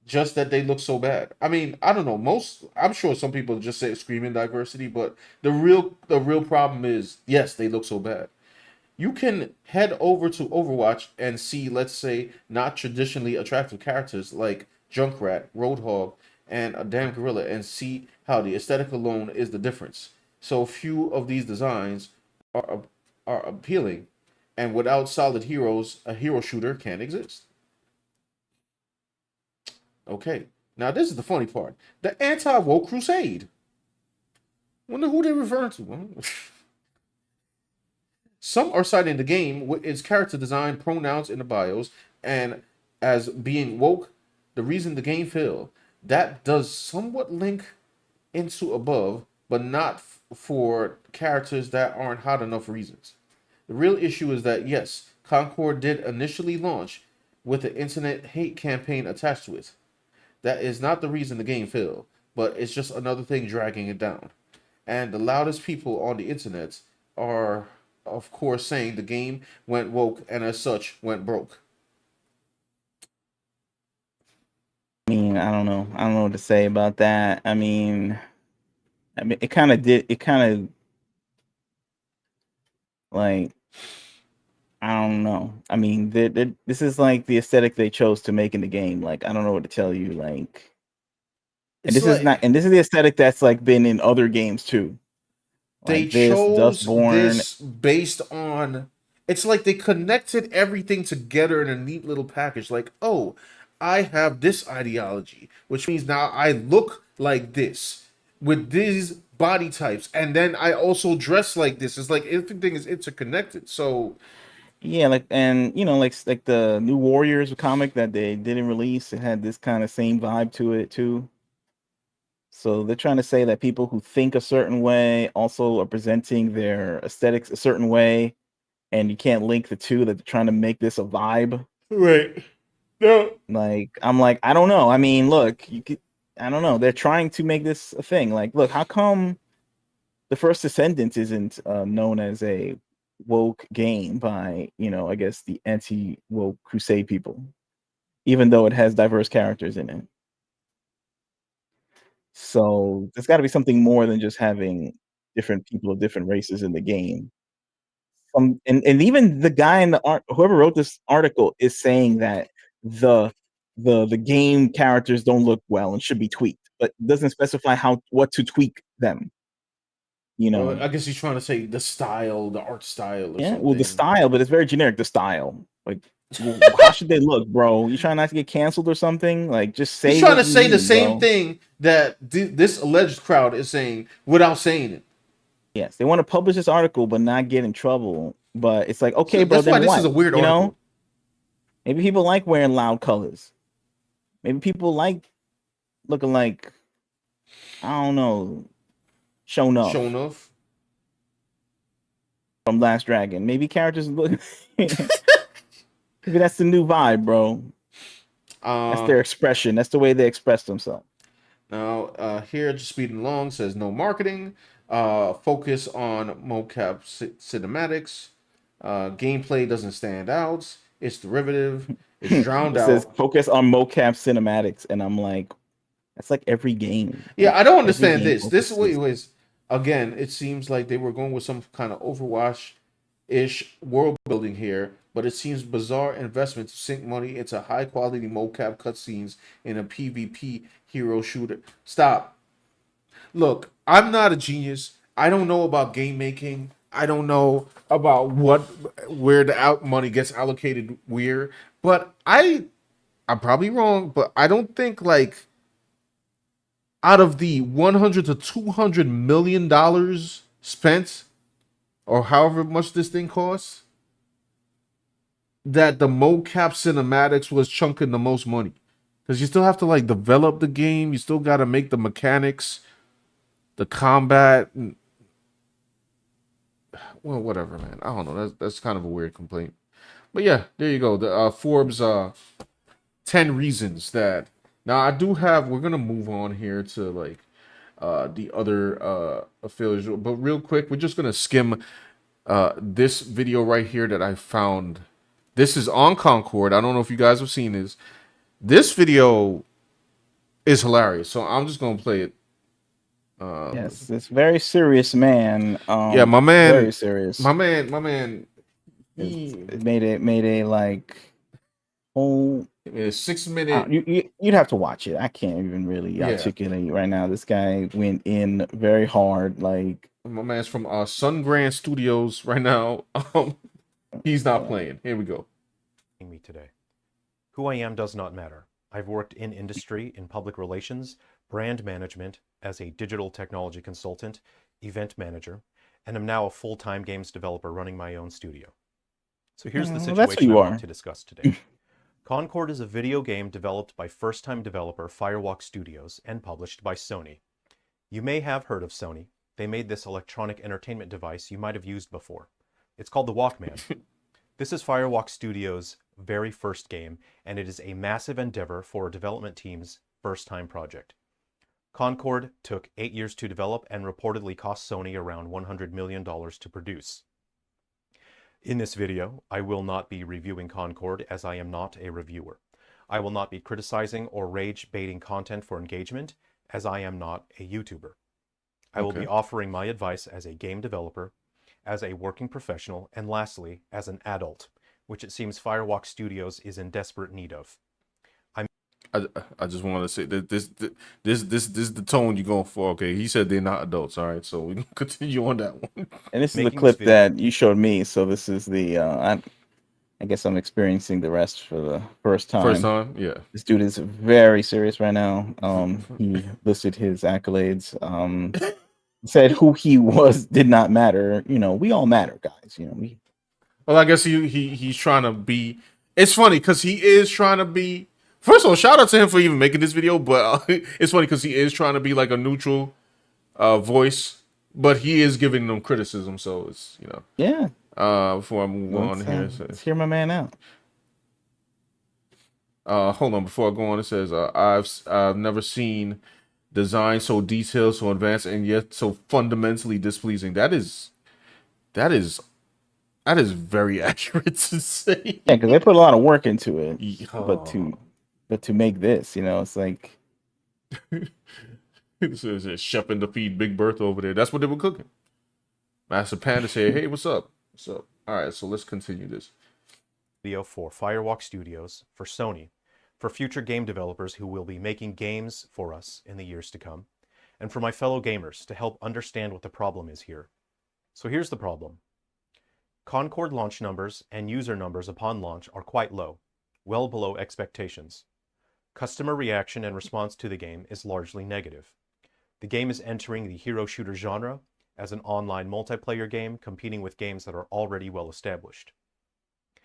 just that they look so bad. I mean, I don't know. I'm sure some people just say screaming diversity, but the real problem is yes, they look so bad. You can head over to Overwatch and see, let's say, not traditionally attractive characters like Junkrat, Roadhog, and a damn gorilla, and see how the aesthetic alone is the difference. So few of these designs are are appealing, and without solid heroes, a hero shooter can't exist. Okay, now this is the funny part: the anti-woke crusade. Wonder who they referring to. Well, some are citing the game with its character design, pronouns in the bios, and as being woke. The reason the game failed, that does somewhat link into above, but not for characters that aren't hot enough reasons. The real issue is that yes, Concord did initially launch with an internet hate campaign attached to it. That is not the reason the game failed, but it's just another thing dragging it down. And the loudest people on the internet are, of course, saying the game went woke and as such went broke. I mean, I don't know. I don't know what to say about that. I mean, it kind of did. It kind of like I don't know. I mean, this is like the aesthetic they chose to make in the game. Like, I don't know what to tell you. Like, and It's this is like not, and this is the aesthetic that's like been in other games too, they like this chose Dustborn. this based on, it's like they connected everything together in a neat little package. Like, oh, I have this ideology, which means now I look like this with these body types, and then I also dress like this. It's like everything is interconnected. So Yeah, like, and like the New Warriors comic that they didn't release, it had this kind of same vibe to it too. So they're trying to say that people who think a certain way also are presenting their aesthetics a certain way, and you can't link the two. That they're trying to make this a vibe. right. No. Like, I'm like, I don't know. I mean, look, I don't know. They're trying to make this a thing. Like, look, how come the First Descendants isn't known as a woke game by, I guess the anti-woke crusade people, even though it has diverse characters in it. So there's got to be something more than just having different people of different races in the game. And even the guy in the art, whoever wrote this article, is saying that the the game characters don't look well and should be tweaked, but doesn't specify what to tweak them. You know, I guess he's trying to say the style, the art style, or yeah. Well, the something. style, but it's very generic. The style, like, how should they look, bro? You trying not to get canceled or something? Like, just He's say trying what to you say the mean, same bro. thing that this alleged crowd is saying without saying it. Yes, they want to publish this article, but not get in trouble. But it's like, So okay, bro, that's why then this is what? a weird You know, article. maybe people like wearing loud colors. Maybe people like looking like, I don't know, show Show enough enough. from Last Dragon. Maybe characters look. Maybe that's the new vibe, bro. That's Uh, their expression. That's the way they express themselves. Now here, just speeding along, says no marketing. Focus on mocap cinematics. Gameplay doesn't stand out. It's derivative. It's drowned It says out. focus on mocap cinematics, and I'm like, that's like every game. Yeah, Like I don't every understand game this. This focuses. was again. It seems like they were going with some kind of Overwatch ish world building here, but it seems bizarre investment to sink money into high quality mocap cutscenes in a PvP hero shooter. Stop. Look, I'm not a genius. I don't know about game making. I don't know about where the out money gets allocated where, but I'm probably wrong, but I don't think like out of the 100 to 200 million dollars spent or however much this thing costs, that the mocap cinematics was chunking the most money. Because you still have to like develop the game, you still got to make the mechanics, the combat. Well, whatever, man. I don't know. That's kind of a weird complaint. But yeah, there you go. The Forbes 10 reasons that. Now I do have. We're gonna move on here to like the other affiliates, but real quick, we're just gonna skim This video right here that I found, this is on Concord. I don't know if you guys have seen this. This video is hilarious, so I'm just gonna play it. Yes, this very serious man. Yeah, Very serious. my man. It made a like whole. A 6 minute. You'd have to watch it. I can't even really articulate right now. This guy went in very hard. Like my man's from Sun Grand Studios right now. He's not playing. Here we go. Me today. Who I am does not matter. I've worked in industry, in public relations, brand management, as a digital technology consultant, event manager, and am now a full-time games developer running my own studio. So here's the situation I want to discuss today. Concord is a video game developed by first-time developer Firewalk Studios and published by Sony. You may have heard of Sony. They made this electronic entertainment device you might have used before. It's called the Walkman. This is Firewalk Studios' very first game, and it is a massive endeavor for a development team's first-time project. Concord took 8 years to develop and reportedly cost Sony around $100 million to produce. In this video, I will not be reviewing Concord as I am not a reviewer. I will not be criticizing or rage-baiting content for engagement as I am not a YouTuber. I will be offering my advice as a game developer, as a working professional, and lastly, as an adult, which it seems Firewalk Studios is in desperate need of. I just want to say that this is the tone you're going for. Okay, he said they're not adults. All right, so we can continue on that one. And this is the clip that you showed me. So this is the I guess I'm experiencing the rest for the first time. First time, yeah. This dude is very serious right now. He listed his accolades. Said who he was did not matter. You know, we all matter, guys. You know, Well, I guess he's trying to be. It's funny because he is trying to be. First of all, shout out to him for even making this video. But it's funny because he is trying to be like a neutral voice, but he is giving them criticism. So it's yeah. Before I move on here, let's hear my man out. Hold on. Before I go on, it says I've never seen design so detailed, so advanced, and yet so fundamentally displeasing. That is very accurate to say. Yeah, because they put a lot of work into it. But to make this, it's like this is a chef to feed Big Bertha over there. That's what they were cooking. Master Panda said, "Hey, what's up? What's up?" All right, so let's continue this. Video for Firewalk Studios, for Sony, for future game developers who will be making games for us in the years to come, and for my fellow gamers to help understand what the problem is here. So here's the problem. Concord launch numbers and user numbers upon launch are quite low, well below expectations. Customer reaction and response to the game is largely negative. The game is entering the hero shooter genre as an online multiplayer game competing with games that are already well established.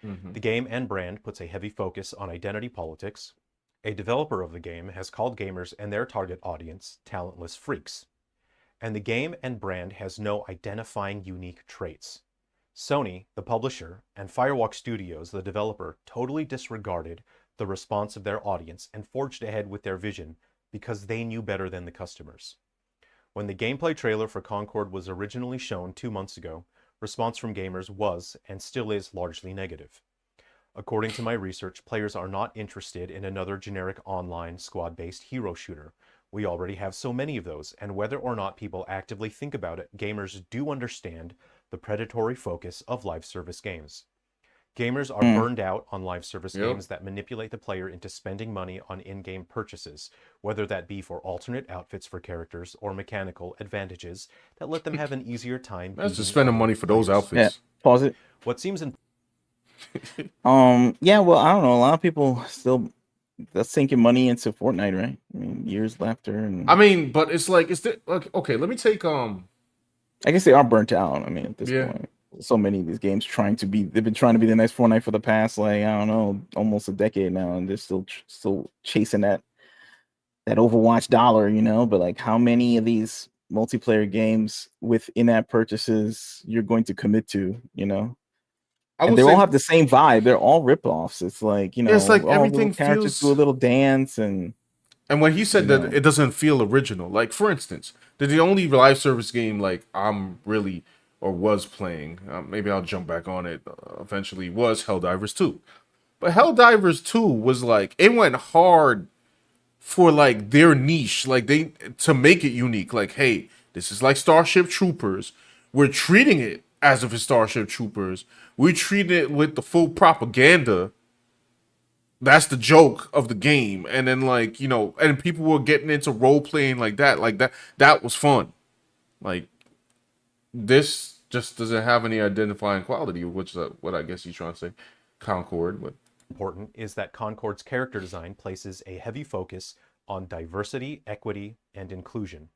The game and brand puts a heavy focus on identity politics. A developer of the game has called gamers and their target audience talentless freaks. And the game and brand has no identifying unique traits. Sony, the publisher, and Firewalk Studios, the developer, totally disregarded the response of their audience and forged ahead with their vision because they knew better than the customers. When the gameplay trailer for Concord was originally shown 2 months ago, response from gamers was, and still is, largely negative. According to my research, players are not interested in another generic online squad-based hero shooter. We already have so many of those, and whether or not people actively think about it, gamers do understand the predatory focus of live service games. Gamers are burned out on live service games that manipulate the player into spending money on in-game purchases, whether that be for alternate outfits for characters or mechanical advantages that let them have an easier time. That's just spending money for those outfits. Yeah, pause it. What seems yeah, well, I don't know. A lot of people still that's sinking money into Fortnite, right? I mean, years after, and I mean, but it's like, okay, let me take I guess they are burnt out. I mean, at this point, so many of these games they've been trying to be the next Fortnite for the past, like, I don't know, almost a decade now, and they're still chasing that Overwatch dollar, but like, how many of these multiplayer games with in-app purchases you're going to commit to, and they all have the same vibe. They're all ripoffs. It's like, it's like everything characters do a little dance, and when he said that it doesn't feel original, like, for instance, the only live service game like I'm really or was playing, maybe I'll jump back on it eventually, was Helldivers 2. But Helldivers 2 was like, it went hard for like their niche, like they to make it unique. Like, hey, this is like Starship Troopers. We're treating it as if it's Starship Troopers. We're treating it with the full propaganda. That's the joke of the game. And then like, you know, and people were getting into role playing like that. Like that was fun. Like this just doesn't have any identifying quality, which is what I guess you're trying to say. Concord, but Important is that Concord's character design places a heavy focus on diversity, equity, and inclusion.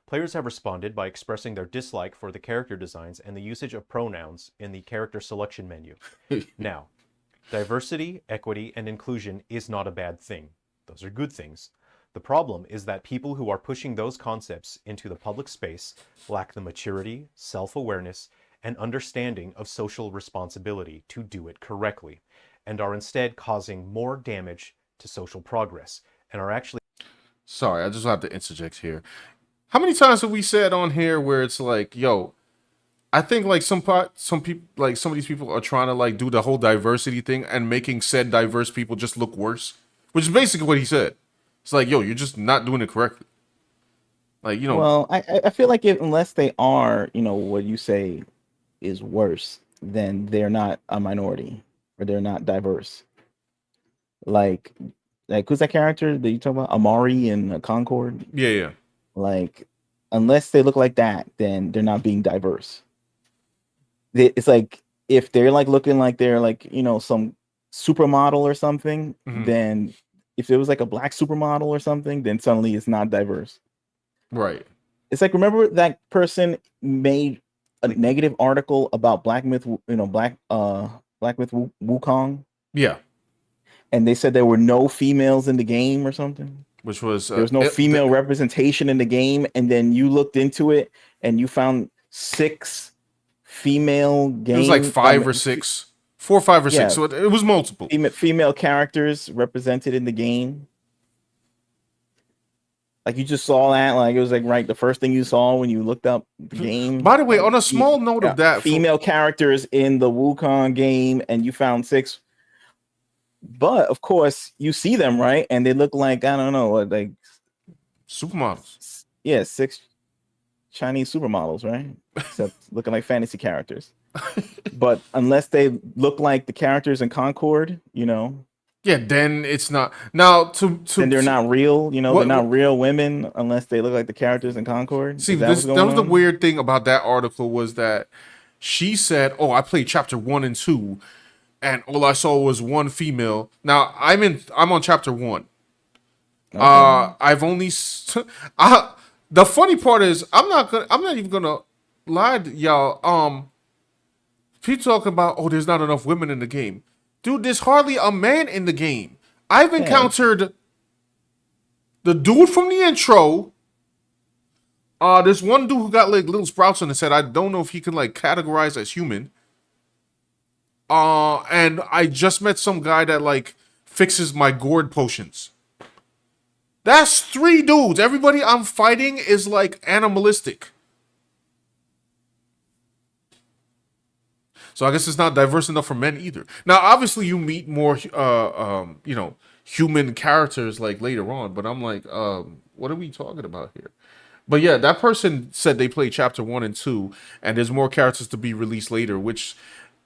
Players have responded by expressing their dislike for the character designs and the usage of pronouns in the character selection menu. Now, diversity, equity, and inclusion is not a bad thing. Those are good things. The problem is that people who are pushing those concepts into the public space lack the maturity, self-awareness, and understanding of social responsibility to do it correctly, and are instead causing more damage to social progress, and are actually... Sorry, I just have to interject here. How many times have we said on here where it's like, yo, I think like some people, like some of these people are trying to like do the whole diversity thing and making said diverse people just look worse, which is basically what he said. It's like, yo, you're just not doing it correctly. Like, you know, Well, I feel like unless they are, you know, what you say is worse, then they're not a minority or they're not diverse. Like who's that character that you talk about? Amari in Concord. yeah. Like, unless they look like that, then they're not being diverse. It's like if they're like looking like they're like, you know, some supermodel or something, then if it was like a black supermodel or something, then suddenly it's not diverse. Right. It's like, remember that person made a negative article about Black Myth, you know, Black Myth Wukong, Yeah. and they said there were no females in the game or something. Which was There was no female representation in the game, and then you looked into it and you found 6 female game. It was like 5 or 6, 4, 5 or 6. So it was multiple female characters represented in the game. Like you just saw that, like it was like right the first thing you saw when you looked up the game. By the way, on a small note of that, female characters in the Wukong game, and you found 6. But of course, you see them, right? And they look like, I don't know, like supermodels. Yeah, 6 Chinese supermodels, right? Except looking like fantasy characters. But unless they look like the characters in Concord, you know. Yeah, then it's not. Now, then they're not real, you know. They're not real women unless they look like the characers in Concord. See, that was the weird thing about that article was that she said, "Oh, I played chapter 1 and 2, and all I saw was one female." Now I'm on chapter 1. Okay. I've only. The funny part is I'm not even gonna lie to y'all. People talking about, oh, there's not enough women in the game. Dude, there's hardly a man in the game. I've encountered the dude from the intro. There's one dude who got like little sprouts on his head. I don't know if he can like categorize as human. And I just met some guy that like fixes my gourd potions. That's 3 dudes. Everybody I'm fighting is like animalistic. So I guess it's not diverse enough for men either. Now, obviously, you meet more, you know, human characters like later on. But I'm like, what are we talking about here? But yeah, that person said they played chapter 1 and 2, and there's more characters to be released later, which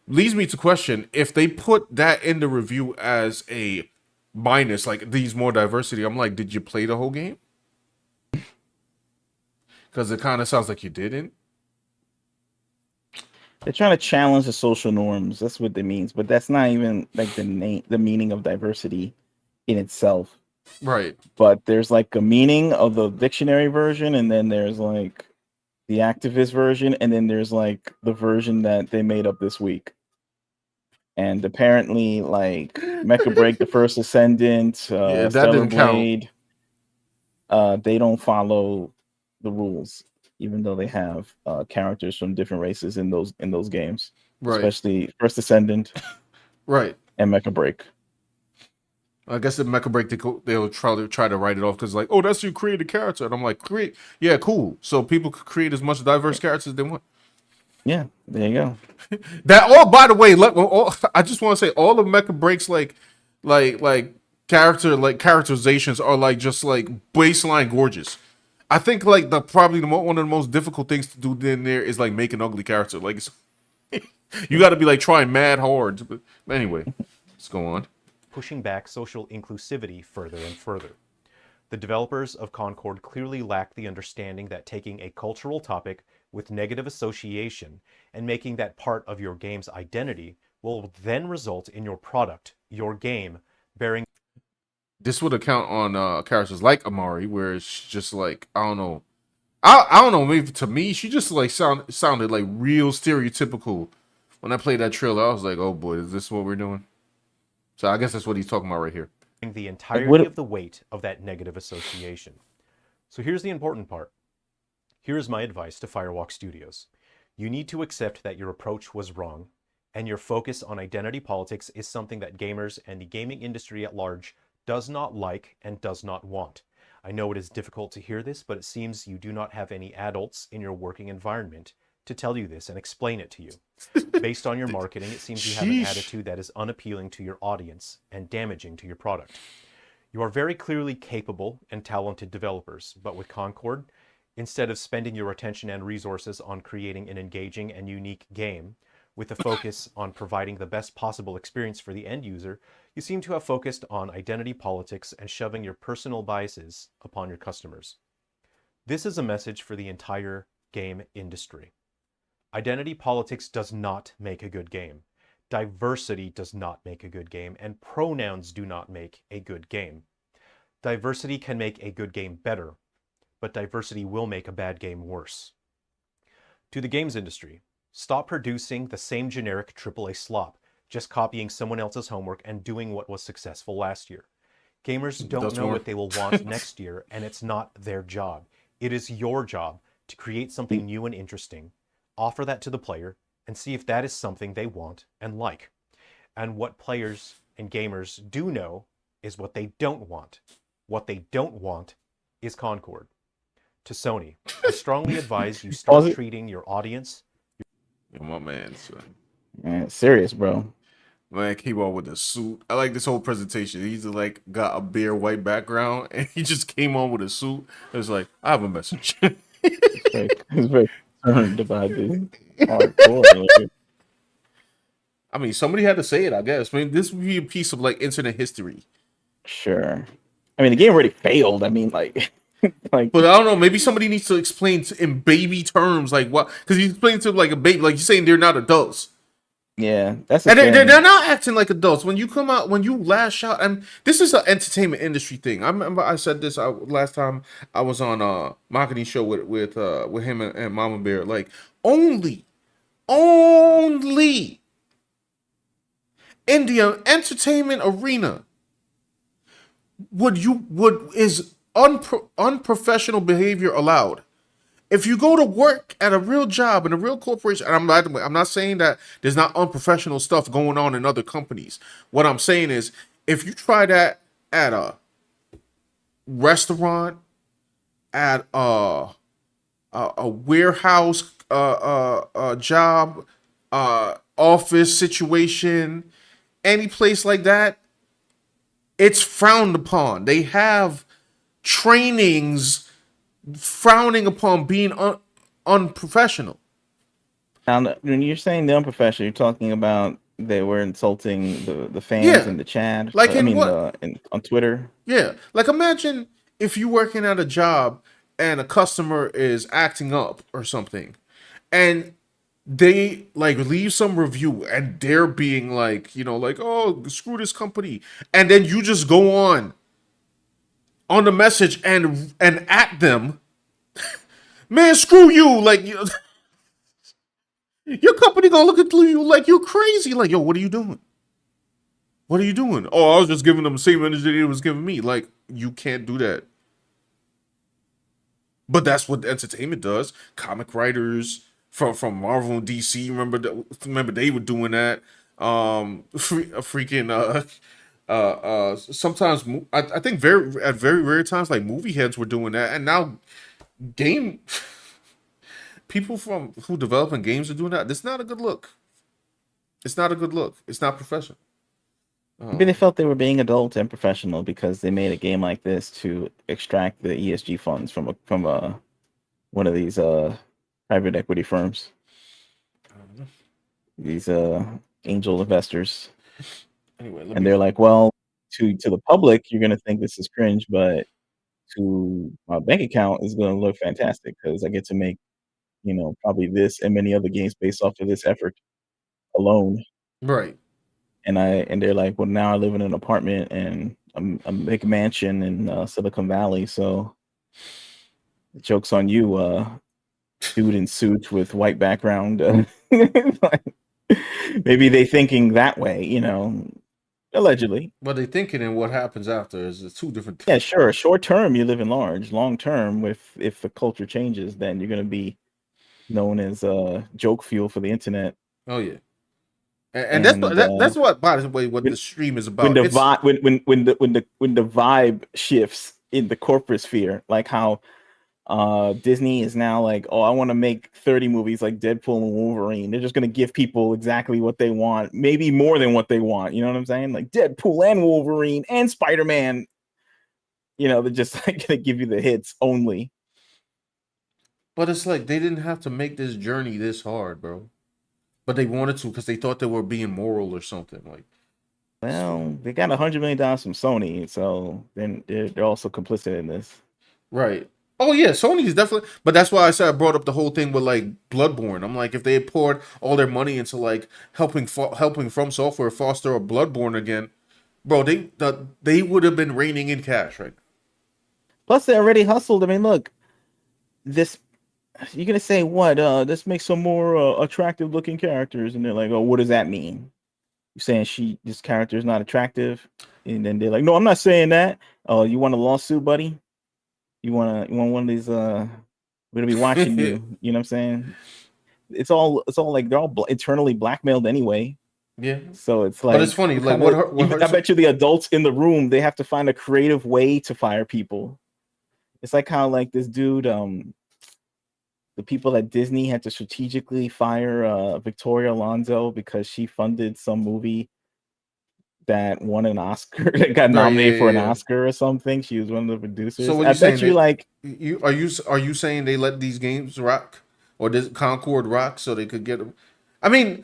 leads me to question if they put that in the review as a minus, like these more diversity. I'm like, did you play the whole game? Because it kind of sounds like you didn't. They're trying to challenge the social norms. That's what it means. But that's not even like the meaning of diversity in itself. Right. But there's like a meaning of the dictionary version, and then there's like the activist version, and then there's like the version that they made up this week. And apparently, like Mecha Break, the First Ascendant, that didn't Blade, they don't follow the rules, even though they have characters from different races in those games, right? Especially First Ascendant, right, and Mecha Break. I guess in Mecha Break they'll try to write it off because like, oh, that's your created character, and I'm like, yeah, cool. So people could create as much diverse characters as they want. Yeah, there you go. That by the way, I just want to say all of Mecha Break's like characterizations are like just like baseline gorgeous. I think like probably one of the most difficult things to do in there is like make an ugly character. Like you got to be like trying mad hard. But anyway, let's go on. Pushing back social inclusivity further and further. The developers of Concord clearly lack the understanding that taking a cultural topic with negative association and making that part of your game's identity will then result in your product, your game, bearing. This would account on characters like Amari, where it's just like I don't know, I don't know. Maybe to me, she just like sounded like real stereotypical. When I played that trailer, I was like, oh boy, is this what we're doing? So I guess that's what he's talking about right here. The entirety of the weight of that negative association. So here's the important part. Here's my advice to Firewalk Studios. You need to accept that your approach was wrong, and your focus on identity politics is something that gamers and the gaming industry at large does not like and does not want. I know it is difficult to hear this, but it seems you do not have any adults in your working environment to tell you this and explain it to you. Based on your marketing, it seems you have an attitude that is unappealing to your audience and damaging to your product. You are very clearly capable and talented developers, but with Concord, instead of spending your attention and resources on creating an engaging and unique game, with a focus on providing the best possible experience for the end user, you seem to have focused on identity politics and shoving your personal biases upon your customers. This is a message for the entire game industry. Identity politics does not make a good game. Diversity does not make a good game, and pronouns do not make a good game. Diversity can make a good game better, but diversity will make a bad game worse. To the games industry, stop producing the same generic AAA slop, just copying someone else's homework and doing what was successful last year. Gamers don't know what they will want next year, and it's not their job. It is your job to create something new and interesting, offer that to the player, and see if that is something they want and like. And what players and gamers do know is what they don't want. What they don't want is Concord. To Sony, I strongly advise you start treating your audience. My man, son. Man, serious, bro. Man, came on with a suit. I like this whole presentation. He's like got a bare white background, and he just came on with a suit. It was like, I have a message. It's very concerned about this hardcore. I mean, somebody had to say it, I guess. I mean, this would be a piece of like internet history. Sure. I mean, the game already failed. I mean, like, like. But I don't know. Maybe somebody needs to explain in baby terms, like what? Because he's explaining to like a baby, like you're saying they're not adults. Yeah, that's and they're not acting like adults. When you come out, when you lash out, and this is an entertainment industry thing. I remember I said this last time I was on a marketing show with him and Mama Bear. Like only in the entertainment arena is unprofessional behavior allowed. If you go to work at a real job in a real corporation, and I'm not saying that there's not unprofessional stuff going on in other companies. What I'm saying is, if you try that at a restaurant, at a warehouse job, office situation, any place like that, it's frowned upon. They have trainings frowning upon being unprofessional. Now, when you're saying the unprofessional, you're talking about they were insulting the fans in the chat. Like on Twitter. Yeah, like imagine if you're working at a job and a customer is acting up or something, and they like leave some review and they're being like, like, oh, screw this company, and then you just go on the message and at them, man, screw you, like your company gonna look at you like you're crazy, like, yo, what are you doing? What are you doing? Oh, I was just giving them the same energy they was giving me. Like, you can't do that. But that's what entertainment does. Comic writers from Marvel and DC, remember they were doing that. Sometimes I think at very rare times, like movie heads were doing that, and now game people from who developing games are doing that, it's not a good look. It's not a good look. It's not professional. Maybe they Um, felt they were being adult and professional because they made a game like this to extract the ESG funds from one of these private equity firms. I don't know. These angel investors. Anyway, let And me. they're like, well, to the public, you're gonna think this is cringe, but to my bank account is gonna look fantastic because I get to make, probably this and many other games based off of this effort alone. Right. And they're like, well, now I live in an apartment and I'm a big mansion in Silicon Valley, so the joke's on you, dude in suit with white background. Like, maybe they thinking that way, allegedly. But they thinking and what happens after is two different Yeah, things. sure. Short term, you live in large. Long term, if the culture changes, then you're gonna be known as joke fuel for the internet. Oh yeah, and that's And that's what, by the way, what when the stream is when about. the It's vibe when the vibe shifts in the corporate sphere, like how Disney is now like, oh, I want to make 30 movies like Deadpool and Wolverine. They're just gonna give people exactly what they want, maybe more than what they want. You know what I'm saying? Like Deadpool and Wolverine and Spider-Man. They're just like gonna give you the hits only. but it's like they didn't have to make this journey this hard, bro. But they wanted to because they thought they were being moral or something. Like, so, Well, they got $100 million from Sony, so then they're also complicit in this. right. Oh yeah, Sony is definitely. But that's why I said I brought up the whole thing with like Bloodborne. I'm like, if they had poured all their money into like helping From Software foster a Bloodborne again, bro, they would have been raining in cash, right? Plus, they already hustled. I mean, look, this you're gonna say what? This makes some more attractive looking characters, and they're like, oh, what does that mean? You're saying this character is not attractive, and then they're like, no, I'm not saying that. Oh, you want a lawsuit, buddy? You want one of these? We're gonna be watching you. You know what I'm saying? It's all like they're all internally blackmailed anyway. Yeah, So it's but it's like funny. what Like kind of what I hurts. bet you the adults in the room they have to find a creative way to fire people. It's like how like this dude, the people at Disney had to strategically fire Victoria Alonso because she funded some movie that won an Oscar, that got Right. Yeah, nominated for yeah, an yeah. Oscar or something. She was one of the So producers. what I you bet saying? you They like are you saying they let these games rock or does Concord rock so they could get them? I mean,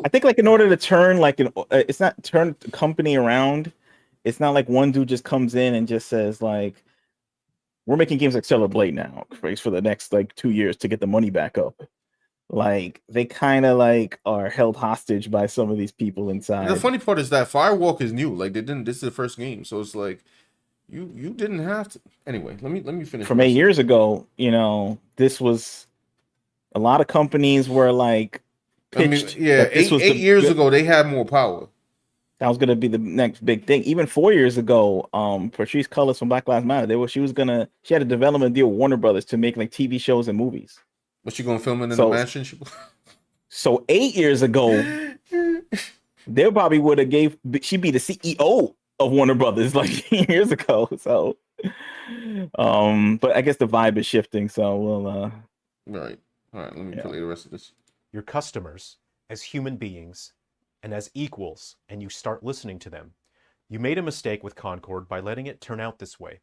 I although think like in order to turn like it's not turn the company around. It's not like one dude just comes in and just says like, we're making games like Stellar Blade now for the next like 2 years to get the money back up. Like they kind of like are held hostage by some of these people the inside funny part is that Firewalk is new. Like they didn't. This is the first game, so it's like you didn't have to. Anyway, let me finish the from eight rest of years this. ago. This was a lot of companies were like I mean, pitched yeah, that this eight was eight years ago they had more power. that was gonna be the next big thing. Even 4 years ago, Patrice Cullis from Black Lives Matter, she had a development deal with Warner Brothers to make like TV shows and movies. But you gonna film it in the So mansion? so 8 years ago, they probably would have she'd be the CEO of Warner Brothers like years ago. So but I guess the vibe is shifting. So we'll Right. All right. Let me yeah. play the rest of this. Your customers as human beings and as equals, and you start listening to them. You made a mistake with Concord by letting it turn out this way.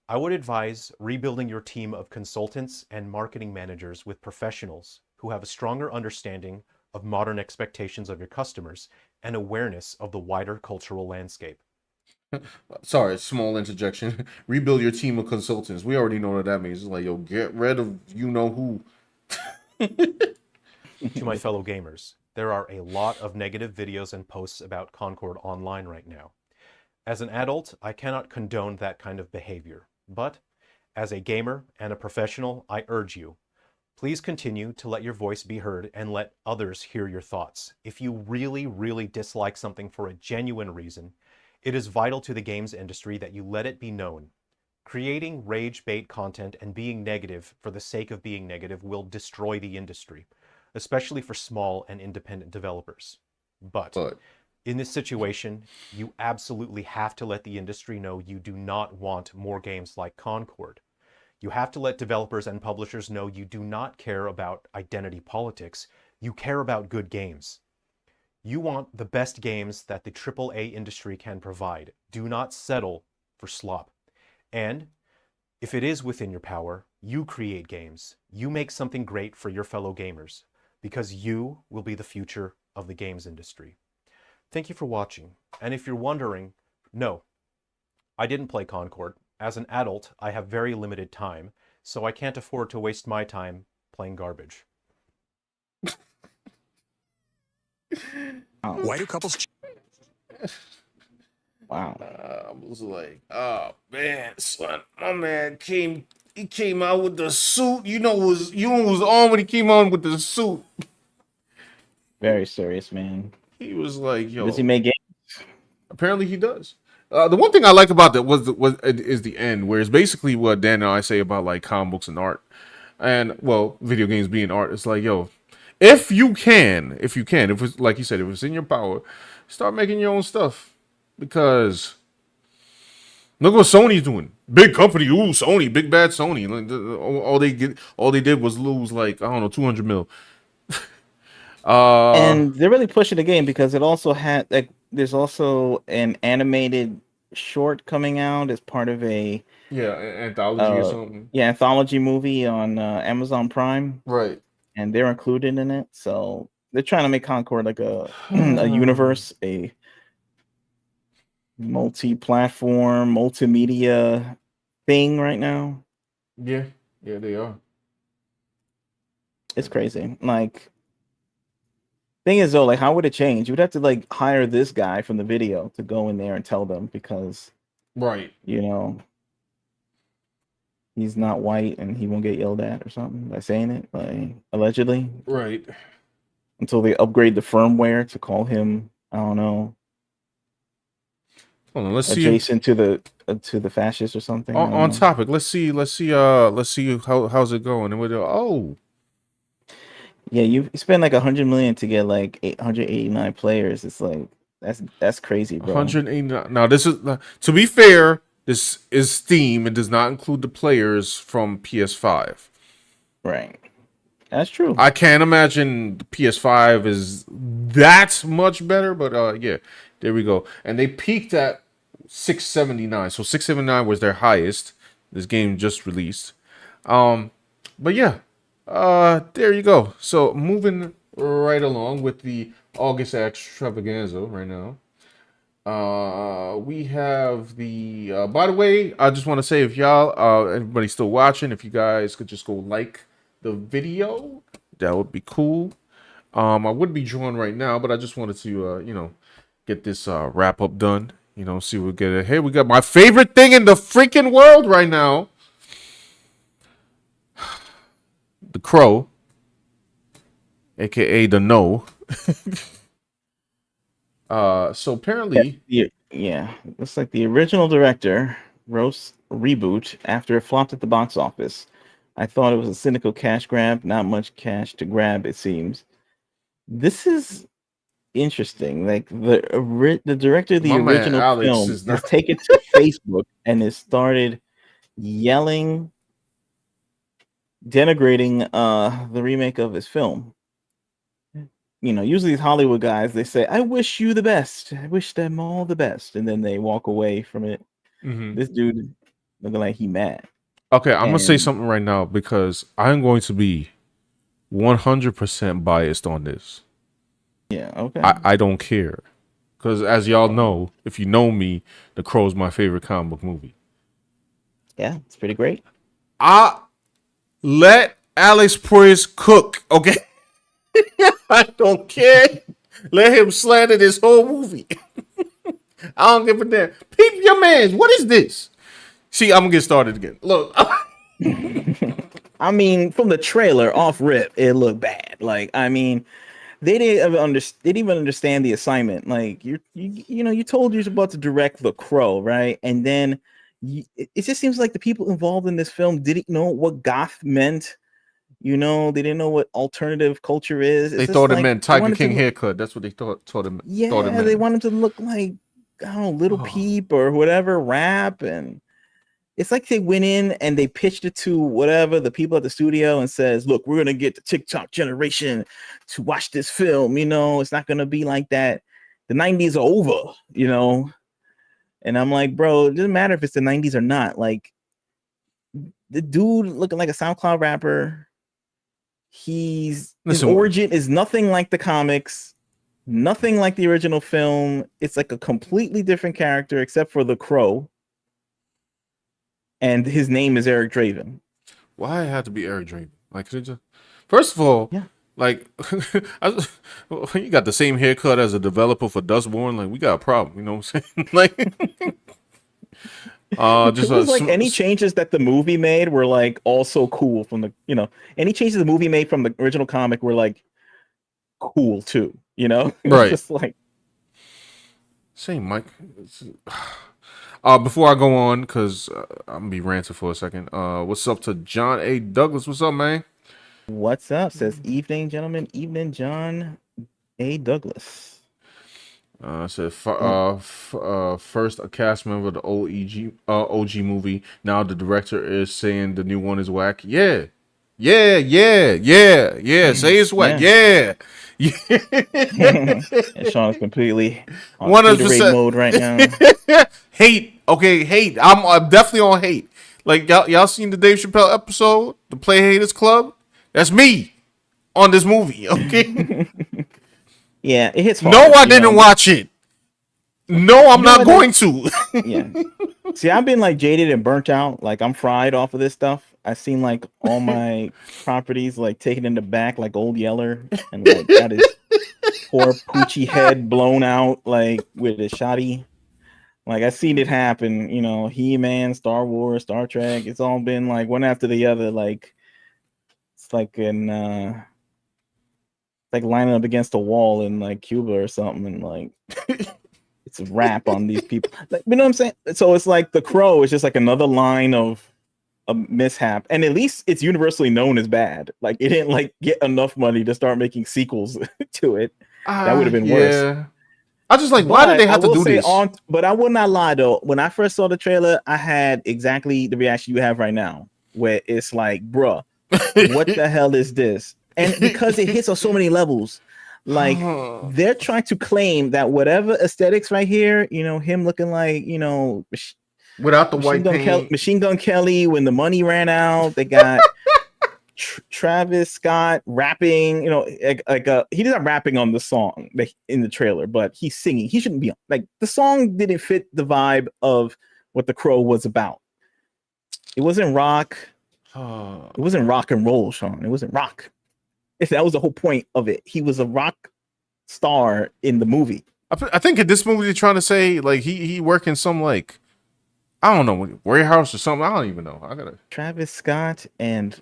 I would advise rebuilding your team of consultants and marketing managers with professionals who have a stronger understanding of modern expectations of your customers and awareness of the wider cultural landscape. Sorry, small interjection. Rebuild your team of consultants. We already know what that means. It's like, yo, get rid of you know who. To my fellow gamers, there are a lot of negative videos and posts about Concord online right now. As an adult, I cannot condone that kind of behavior, but as a gamer and a professional, I urge you, please continue to let your voice be heard and let others hear your thoughts. If you really, really dislike something for a genuine reason, it is vital to the games industry that you let it be known. Creating rage bait content and being negative for the sake of being negative will destroy the industry, especially for small and independent developers. But But in this situation, you absolutely have to let the industry know you do not want more games like Concord. You have to let developers and publishers know you do not care about identity politics. You care about good games. You want the best games that the AAA industry can provide. Do not settle for slop. And if it is within your power, you create games. You make something great for your fellow gamers, because you will be the future of the games industry. Thank you for watching. And if you're wondering, no, I didn't play Concord. As an adult, I have very limited time, so I can't afford to waste my time playing garbage. Why do couples? Wow. I was like, oh man, son, my man he came out with the suit. You know was on when he came on with the suit. Very serious, man. He was like, yo. Does he make games? Apparently he does. The one thing I like about that is the end, where it's basically what Dan and I say about like comic books and art, and well, video games being art. It's like, yo, if you can, if it's like you said, if it's in your power, start making your own stuff, because look what Sony's doing. Big company, ooh, Sony, big bad Sony. Like, all they did was lose like, I don't know, 200 mil. And they're really pushing the game because it also had like there's also an animated short coming out as part of a anthology or something. Yeah, anthology movie on Amazon Prime. Right. And they're included in it. So they're trying to make Concord like a universe, a multi-platform, multimedia thing right now. Yeah, they are. It's crazy. Like, thing is though, like, how would it change? You would have to like hire this guy from the video to go in there and tell them, because right, you know, he's not white and he won't get yelled at or something by saying it, like allegedly. Right. Until they upgrade the firmware to call him, I don't know. Hold on, let's adjacent to the fascists or something. On topic, let's see how's it going, and yeah, you spend like 100 million to get like 889 players. It's like that's crazy, bro. 189. Now this is, to be fair, this is Steam. It does not include the players from PS5. Right. That's true. I can't imagine the PS5 is that much better, but yeah, there we go. And they peaked at 679. So 679 was their highest. This game just released. But yeah, there you go. So moving right along with the August extravaganza right now. We have the by the way, I just want to say, if y'all everybody's still watching, if you guys could just go like the video, that would be cool. I would be drawing right now, but I just wanted to get this wrap up done, see what we get. Hey, we got my favorite thing in the freaking world right now, the Crow, aka the No. So apparently, yeah, looks like the original director wrote a reboot after it flopped at the box office. I thought it was a cynical cash grab. Not much cash to grab, it seems. This is interesting. Like the director of the original film has taken to Facebook and has started yelling, denigrating the remake of his film. Usually these Hollywood guys, they say, "I wish you the best. I wish them all the best," and then they walk away from it. Mm-hmm. This dude looking like he mad. Okay, I'm gonna say something right now, because I'm going to be 100% biased on this. Yeah, okay. I don't care, because as y'all know, if you know me, The Crow is my favorite comic book movie. Yeah, it's pretty great. Let Alex Proyas cook, okay? I don't care. Let him slander this whole movie. I don't give a damn. Peep your mans. What is this? See, I'm gonna get started again. Look. I mean, from the trailer off rip, it looked bad. Like, I mean, they didn't even understand the assignment. Like, you told you was about to direct The Crow, right? And then it just seems like the people involved in this film didn't know what goth meant. They didn't know what alternative culture is. They thought it meant Tiger King haircut. That's what they thought it meant. They want him to look like, I don't know, Little Peep or whatever, rap, and It's like they went in and they pitched it to whatever the people at the studio and says, "Look, we're gonna get the TikTok generation to watch this film. It's not gonna be like that. The '90s are over." And I'm like, bro, it doesn't matter if it's the '90s or not. Like, the dude looking like a SoundCloud rapper. His origin is nothing like the comics, nothing like the original film. It's like a completely different character, except for the crow. And his name is Eric Draven. Why it had to be Eric Draven? Like, first of all, yeah, like, you got the same haircut as a developer for Dustborn. Like, we got a problem. You know what I'm saying? Like, just like any changes that the movie made were like also cool from the any changes the movie made from the original comic were like cool too. Right? Just like same, Mike. Before I go on, because I'm gonna be ranting for a second. What's up to John A. Douglas? What's up, man? What's up? Says evening, gentlemen. Evening, John A. Douglas. Said first a cast member of the OG movie. Now the director is saying the new one is whack. Yeah. Say it's whack. Yeah. And Sean's completely on haterade mode right now. Hate. Okay, hate. I'm definitely on hate. Like y'all seen the Dave Chappelle episode, the Play Haters Club? That's me on this movie. Okay. Yeah, it hits hard. No, I didn't watch it. No, I'm not going to. Yeah. See, I've been like jaded and burnt out. Like, I'm fried off of this stuff. I've seen like all my properties like taken in the back like Old Yeller, and like got his poor poochie head blown out like with a shotty. Like, I've seen it happen, He-Man, Star Wars, Star Trek. It's all been like one after the other. Like, it's like like lining up against a wall in like Cuba or something, and like it's a wrap on these people. Like, you know what I'm saying? So it's like The Crow is just like another line of a mishap, and at least it's universally known as bad. Like, it didn't like get enough money to start making sequels to it. That would have been worse. I just like, why did they have to do this? But I will not lie though. When I first saw the trailer, I had exactly the reaction you have right now, where it's like, bruh, what the hell is this? And because it hits on so many levels, like they're trying to claim that whatever aesthetics right here, him looking like, without the white paint, Machine Gun Kelly when the money ran out, they got Travis Scott rapping, he's not rapping on the song in the trailer, but he's singing. He shouldn't be on. Like, the song didn't fit the vibe of what The Crow was about. It wasn't rock. It wasn't rock and roll, Sean. It wasn't rock. That was the whole point of it. He was a rock star in the movie. I think in this movie they're trying to say like he work in some like, I don't know, warehouse or something. I don't even know. I gotta. Travis Scott and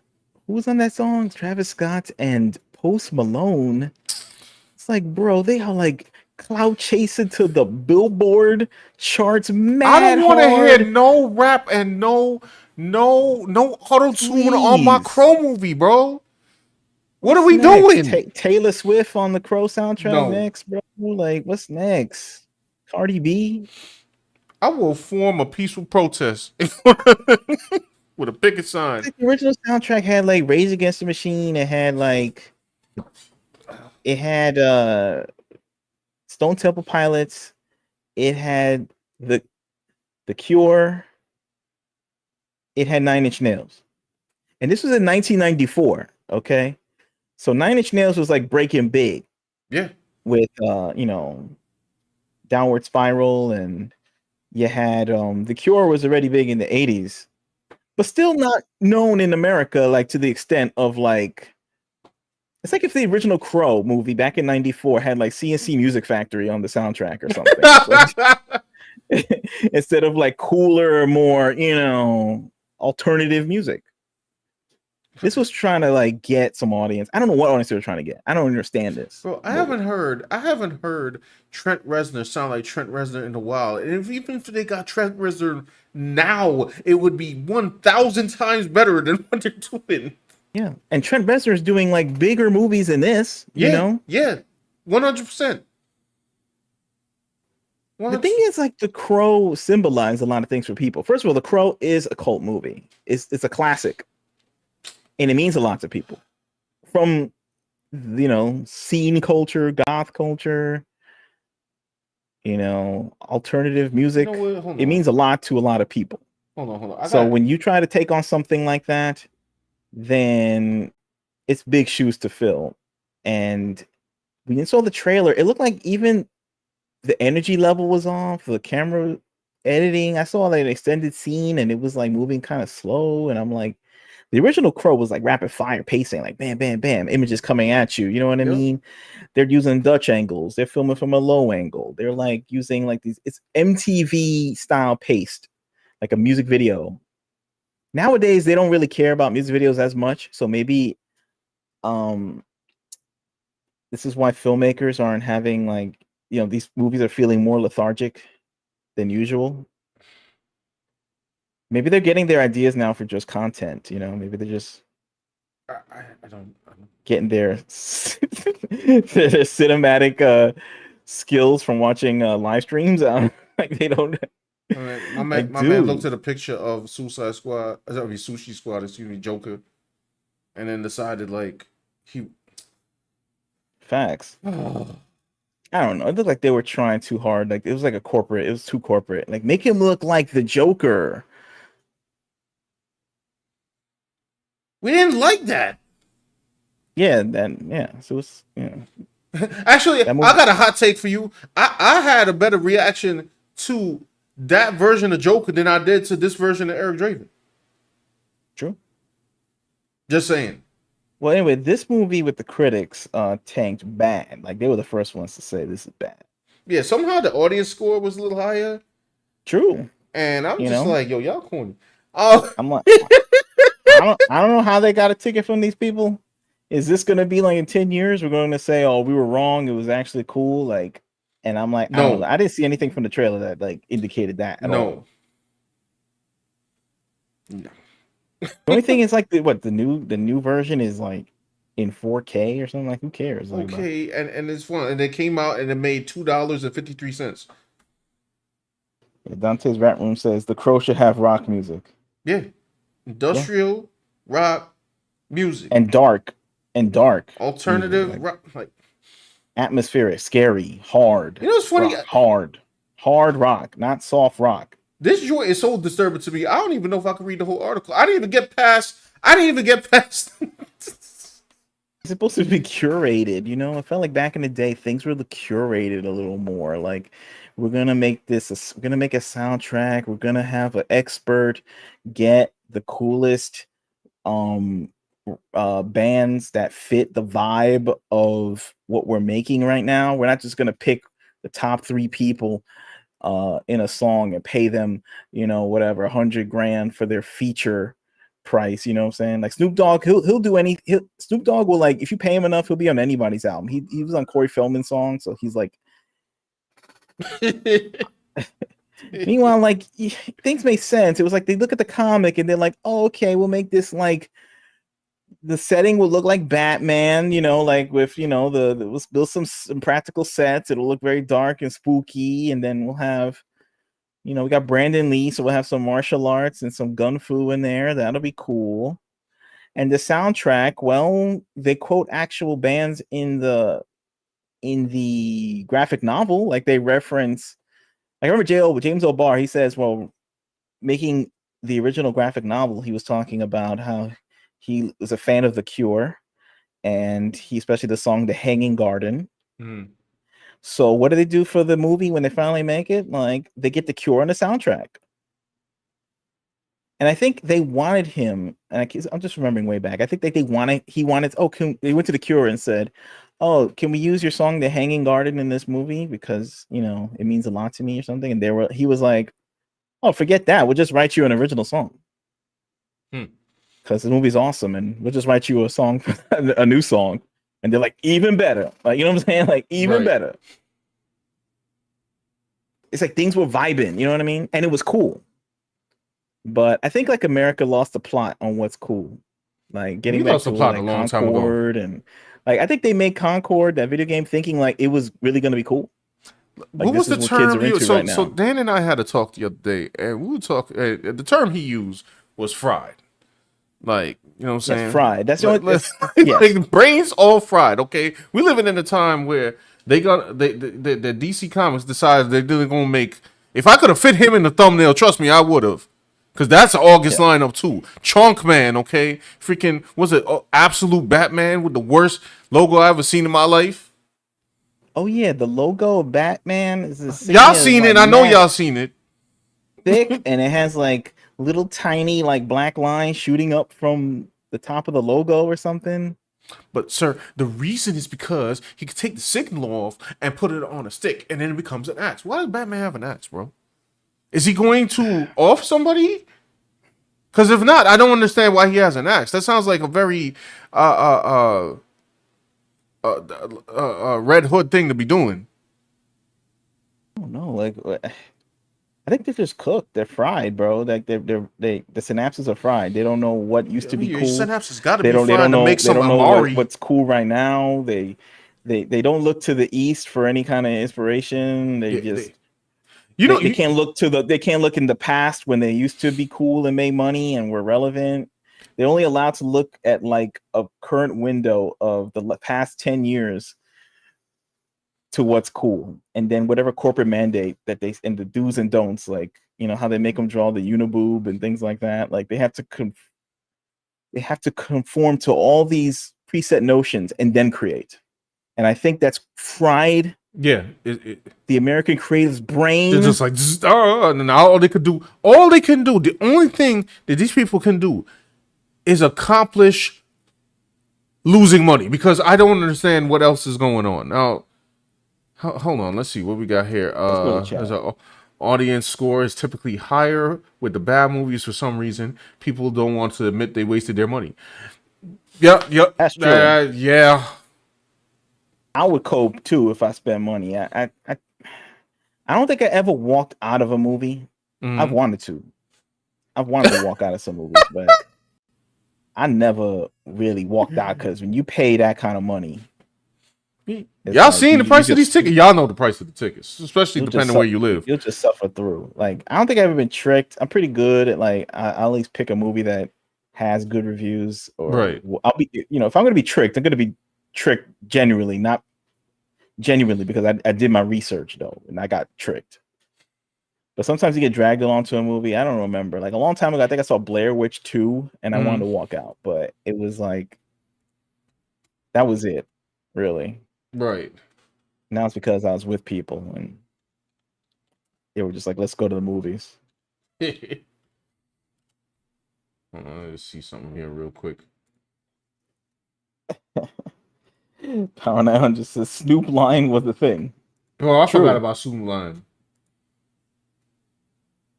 who was on that song? Travis Scott and Post Malone. It's like, bro, they are like clout chasing to the Billboard charts. Mad I don't want to hard. hear no rap and no auto tune on my Crow movie, bro. What are we doing? Taylor Swift on the Crow soundtrack next, bro. Like, what's next? Cardi B? I will form a peaceful protest with a picket sign. Like, the original soundtrack had like Rage Against the Machine. It had Stone Temple Pilots. It had the Cure. It had 9 Inch Nails. And this was in 1994, okay? So 9 Inch Nails was like breaking big. Yeah. With Downward Spiral, and you had The Cure was already big in the 80s, but still not known in America like to the extent of like, it's like if the original Crow movie back in 94 had like CNC Music Factory on the soundtrack or something. Instead of like cooler, more, alternative music. This was trying to like get some audience. I don't know what audience they were trying to get. I don't understand this. Bro, I haven't heard Trent Reznor sound like Trent Reznor in a while. And even if they got Trent Reznor now, it would be 1,000 times better than what they're doing. Yeah. And Trent Reznor is doing like bigger movies than this, you know? Yeah. 100%. The What? thing is, like, The Crow symbolized a lot of things for people. First of all, The Crow is a cult movie. It's a classic, and it means a lot to people. From scene culture, goth culture, alternative You know music. what? Hold It on. means a lot to a lot of people. Hold on. So when you try to take on something like that, then it's big shoes to fill. And when you saw the trailer, it looked like even the energy level was off, the camera editing. I saw like an extended scene and it was like moving kind of slow. And I'm like, the original Crow was like rapid fire pacing, like bam, bam, bam, images coming at you. You know what I Yep. mean? They're using Dutch angles. They're filming from a low angle. They're like using like these, it's MTV style paced, like a music video. Nowadays, they don't really care about music videos as much. So maybe this is why filmmakers aren't having like, these movies are feeling more lethargic than usual. Maybe they're getting their ideas now for just content, maybe they're just I don't. getting their cinematic skills from watching live streams. Like they don't My like, man looked dude, at a picture of Suicide Squad, Sushi Squad, excuse me, Joker, and then decided like he. facts. I don't know. It looked like they were trying too hard. Like it was like a corporate. It was too corporate. Like make him look like the Joker. We didn't like that. Yeah, So it's Actually, that I movie. got a hot take for you. I had a better reaction to that version of Joker than I did to this version of Eric Draven. True. Just saying. Well, anyway, this movie with the critics tanked bad. Like they were the first ones to say this is bad. Yeah, somehow the audience score was a little higher, True. and I'm You just know, like, yo, y'all corny. Oh, I'm like, I don't know how they got a ticket from these people. Is this gonna be like in 10 years? We're going to say, oh, we were wrong. It was actually cool. Like, and I'm like, I don't know. no, I didn't see anything from the trailer that like indicated that at all. no. The only thing is like the new version is like in 4K or something. Like, who cares? Like, bro. Okay, and it's fun. And it came out and it made $2.53. Yeah, Dante's Rat Room says the Crow should have rock music. Yeah, Yeah. industrial rock music And dark alternative music, like rock. Like, atmospheric, scary, hard, you know, it's funny. rock, hard rock, not soft rock. This joint is so disturbing to me. I don't even know if I can read the whole article. I didn't even get past. I didn't even get past. It's supposed to be curated, I felt like back in the day things were curated a little more. Like we're gonna make a soundtrack. We're gonna have an expert get the coolest bands that fit the vibe of what we're making right now. We're not just gonna pick the top 3 people in a song and pay them, whatever, 100 grand for their feature price. You know what I'm saying? Like Snoop Dogg, he'll do Snoop Dogg will, like, if you pay him enough, he'll be on anybody's album. He was on Corey Feldman's song, so he's like. Meanwhile, like, things make sense. It was like they look at the comic and they're like, oh, okay, we'll make this like the setting will look like Batman, like with we'll build some practical sets. It'll look very dark and spooky, and then we'll have, we got Brandon Lee, so we'll have some martial arts and some gun fu in there. That'll be cool. And the soundtrack, well, they quote actual bands in the graphic novel, like they reference. I remember James O'Barr. He says, well, making the original graphic novel, he was talking about how he was a fan of The Cure, and he especially the song "The Hanging Garden." Mm. So what do they do for the movie when they finally make it? Like they get The Cure on the soundtrack. And I think they wanted him, and I'm just remembering way back. I think that they wanted they went to The Cure and said, "Oh, can we use your song "The Hanging Garden" in this movie because it means a lot to me or something?" And he was like, "Oh, forget that. We'll just write you an original song because the movie's awesome, and we'll just write you a song, a new song." And they're like, "Even better." Like, you know what I'm saying? Like, even better. It's like things were vibing. You know what I mean? And it was cool. But I think like America lost the plot on what's cool, like getting back to like Concord, and like I think they made Concord, that video game, thinking like it was really going to be cool. Like, What this was is the what kids term? are into So right so now. Dan and I had a talk the other day, and we were talking. The term he used was fried. Like, you know what I'm Yes, saying? fried. That's the only. Like Yes. the brains all fried. Okay, we living in a time where the DC Comics decided they're gonna make. If I could have fit him in the thumbnail, trust me, I would have. Cause that's an August Yeah. lineup too. Chunk Man, okay, freaking was it Absolute Batman with the worst logo I ever seen in my life. Oh yeah, the logo of Batman is Y'all insignia is seen like it? I know mad y'all seen it. thick, and it has like little tiny like black lines shooting up from the top of the logo or something. But sir, the reason is because he could take the signal off and put it on a stick, and then it becomes an axe. Why does Batman have an axe, bro? Is he going to off somebody? Because if not, I don't understand why he has an axe. That sounds like a very Red Hood thing to be doing. I don't know, like I think they're just cooked. They're fried, bro. Like the synapses are fried. They don't know what used to be Your cool. synapse has got to They be don't they fried don't to know make they some don't know Amari. what's cool right now. They don't look to the east for any kind of inspiration. They Yeah, just you know, they can't look to they can't look in the past when they used to be cool and made money and were relevant. They're only allowed to look at like a current window of the past 10 years to what's cool, and then whatever corporate mandate that they and the do's and don'ts, like you know how they make them draw the uniboob and things like that. Like they have to conform to all these preset notions and then create. And I think that's fried yeah, the American creative's they're brain. just like, and now the only thing that these people can do is accomplish losing money because I don't understand what else is going on. Now, hold on, let's see what we got here. Let's go to There's chat. a audience score is typically higher with the bad movies for some reason. People don't want to admit they wasted their money. Yep, That's true. yeah. I would cope too if I spent money. I don't think I ever walked out of a movie. I've Mhm. wanted to. I've wanted to walk out of some movies, but I never really walked out because when you pay that kind of money, it's Y'all like seen the price of these tickets? Y'all know the price of the tickets, especially you'll just depending where you live. you'll just suffer through. Like I don't think I've ever been tricked. I'm pretty good at like I'll at least pick a movie that has good reviews, or Right. I'll be if I'm gonna be tricked, I'm gonna be tricked genuinely, not genuinely because I did my research though and I got tricked. But sometimes you get dragged along to a movie. I don't remember. Like a long time ago, I think I saw Blair Witch 2 and I wanted to walk out, but it was like that was it, really. Right. Now it's because I was with people and they were just like, let's go to the movies. Let's see something here real quick. Power 900 says Snoop line was a thing. Oh, I True. forgot about Super Line.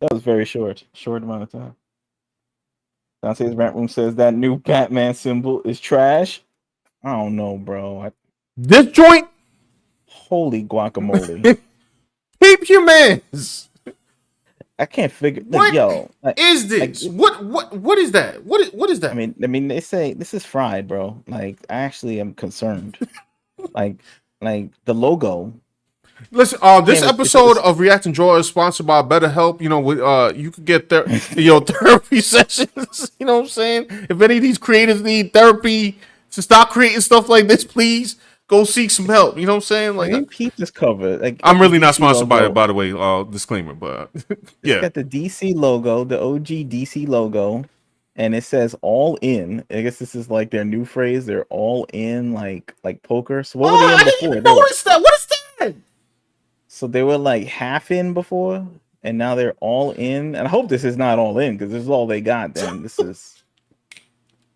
That was very short amount of time. Dante's rant room says that new Batman symbol is trash. I don't know, bro. This joint, Holy guacamole. keep your mans. I can't figure. What yo, is this? What is that? What is that? I mean, they say this is fried, bro. Like, I actually am concerned. like the logo. Listen, this episode of React and Draw is sponsored by BetterHelp. You know, you could get therapy sessions. You know what I'm saying? If any of these creators need therapy to stop creating stuff like this, please go seek some help. You know what I'm saying? Like, Keep this cover. Like, I'm really not DC sponsored logo. by the way. Disclaimer, but yeah, It's got the DC logo, the OG DC logo, and it says "all in." I guess this is like their new phrase. They're all in, like poker. So what were they in I didn't before? even notice that. What is that? So they were like half in before, and now they're all in. And I hope this is not all in because this is all they got. Then this is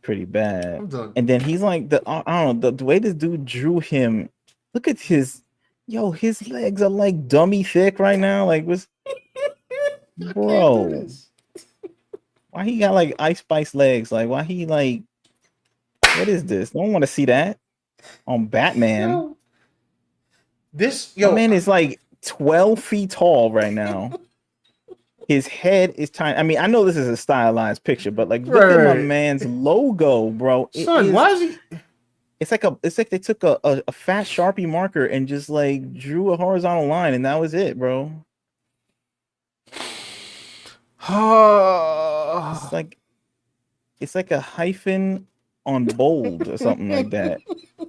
pretty bad. I'm done. And then he's like I don't know the way this dude drew him. Look at his legs are like dummy thick right now. Like bro, why he got like Ice Spice legs? Like why he like what is this? I don't want to see that on Batman. My man is like 12 feet tall right now. His head is tiny. I mean, I know this is a stylized picture, but like, look at my man's logo, bro. Son, why is he? it's like they took a fat Sharpie marker and just like drew a horizontal line, and that was it, bro. It's like a hyphen on bold or something like that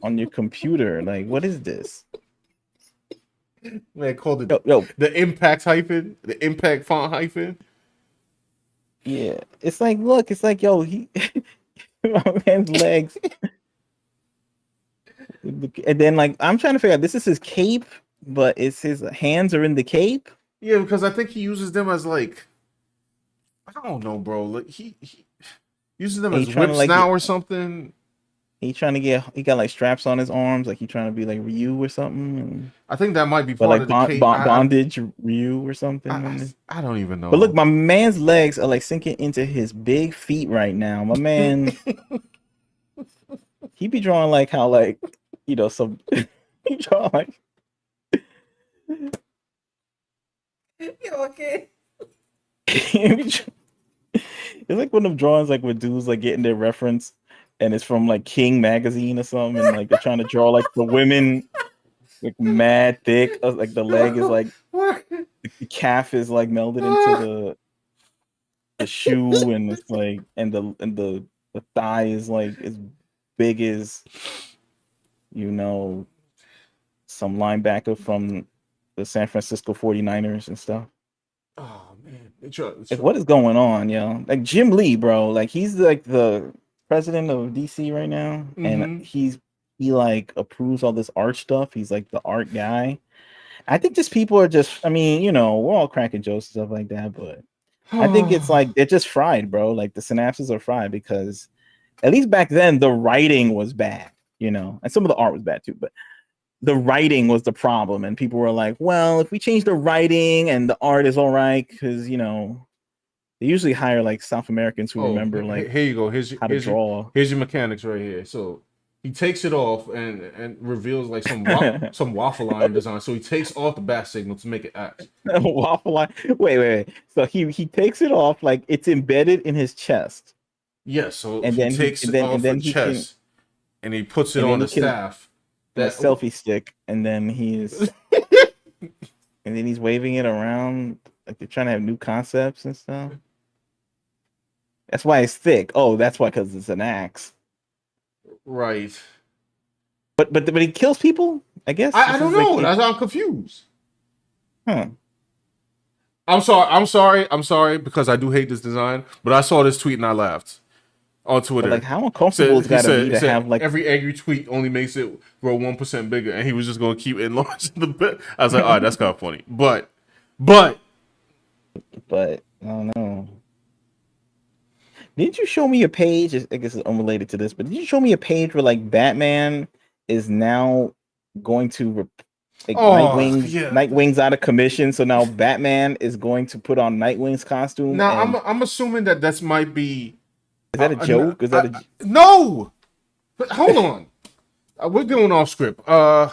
on your computer. Like, what is this? Man, called it Yo, the impact hyphen, the impact font hyphen. yeah. It's like, look, it's like, yo, he my man's legs. And then like I'm trying to figure out, this is his cape, but it's his hands are in the cape. Yeah, because I think he uses them as like, I don't know, bro. Like he uses them And as he's trying to whips like now or something. he got like straps on his arms, like he trying to be like Ryu or something. And, I think that might be but part like of the case. bondage Ryu or something. I don't even know. But look, my man's legs are like sinking into his big feet right now. My man, he be drawing like how like, you know, some he draw like You okay? it's like one of them drawings like with dudes like getting their reference and it's from like King magazine or something, and like they're trying to draw like the women like mad thick, like the leg is like the calf is like melded into the shoe, and it's like and the thigh is like as big as, you know, some linebacker from the San Francisco 49ers and stuff. Oh man, Like, what is going on, yo? Like Jim Lee, bro. Like he's like the president of DC right now, and he like approves all this art stuff. He's like the art guy. I think just people are just, I mean, you know, we're all cracking jokes and stuff like that, but I think it's like they're just fried, bro. Like the synapses are fried because at least back then the writing was bad, you know, and some of the art was bad too, but the writing was the problem, and people were like, well, if we change the writing and the art is all right, because, you know, they usually hire like South Americans who remember like here you go. how to draw. Here's your mechanics right here. So he takes it off and reveals like some some waffle iron design. So he takes off the bat signal to make it act. Waffle line. Wait. So he takes it off like it's embedded in his chest. Yes. So and he then takes it off the chest and he puts it on the staff. That selfie stick, and then he's and then he's waving it around like they're trying to have new concepts and stuff. That's why it's thick. Oh, that's why, because it's an axe. Right. But he kills people, I guess. I don't know. Like, I'm confused. Huh. I'm sorry because I do hate this design, but I saw this tweet and I laughed on Twitter. But like, how uncomfortable it's got to be to have like every angry tweet only makes it grow 1% bigger, and he was just going to keep enlarging the bit. I was like, all right, that's kind of funny, but I don't know. Did you show me a page? I guess it's unrelated to this, but did you show me a page where like Batman is now going to Nightwing's out of commission, so now Batman is going to put on Nightwing's costume? Now I'm assuming that might be. Is that a joke? No? But hold on. We're going off script. I'm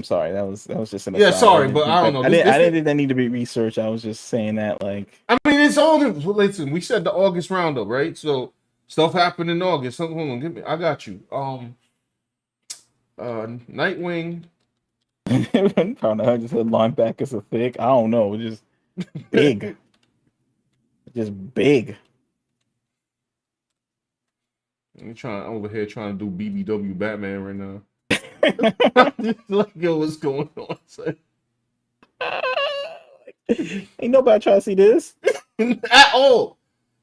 sorry. That was just an aside. Sorry, but I don't know. I didn't think that need to be researched. I was just saying that, like. I mean, it's all. Listen, we said the August Roundup, right? So stuff happened in August. Hold on, I got you. Nightwing. I just said linebackers are thick. I don't know. Just big. Just big. I'm over here trying to do BBW Batman right now. Like, yo, what's going on? Ain't nobody trying to see this at all.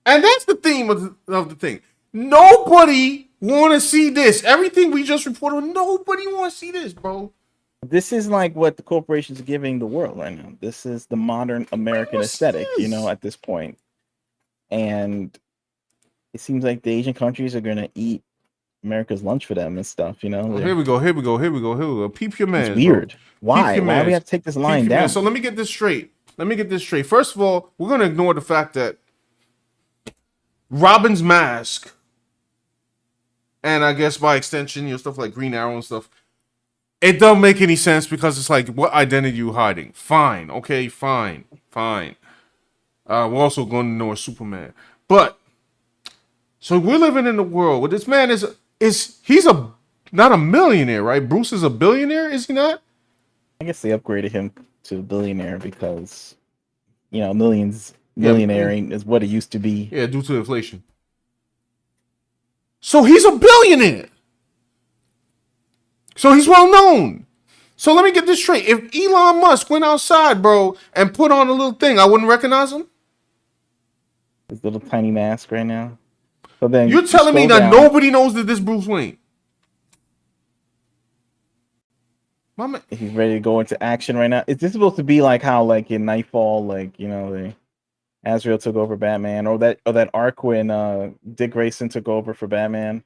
And that's the theme of the thing. Nobody want to see this. Everything we just reported, nobody want to see this, bro. This is like what the corporations are giving the world right now. This is the modern American aesthetic, you know, at this point. And it seems like the Asian countries are going to eat America's lunch for them and stuff, you know. Here we go. Peep your man. It's weird. Why? Why do we have to take this line down? So let me get this straight. First of all, we're going to ignore the fact that Robin's mask, and I guess by extension, you know, stuff like Green Arrow and stuff, it don't make any sense because it's like, what identity are you hiding? Fine. Okay, fine. We're also going to ignore Superman. But, so we're living in a world where this man is he's not a millionaire, right? Bruce is a billionaire, is he not? I guess they upgraded him to billionaire because Yeah, millionaire ain't is what it used to be. yeah, due to inflation. So he's a billionaire. So he's well known. So let me get this straight. If Elon Musk went outside, bro, and put on a little thing, I wouldn't recognize him? His little tiny mask right now. So then You're telling me that nobody knows that this Bruce Wayne? Mama. He's ready to go into action right now. Is this supposed to be like how, like in Nightfall, like Azrael took over Batman, or that arc when Dick Grayson took over for Batman?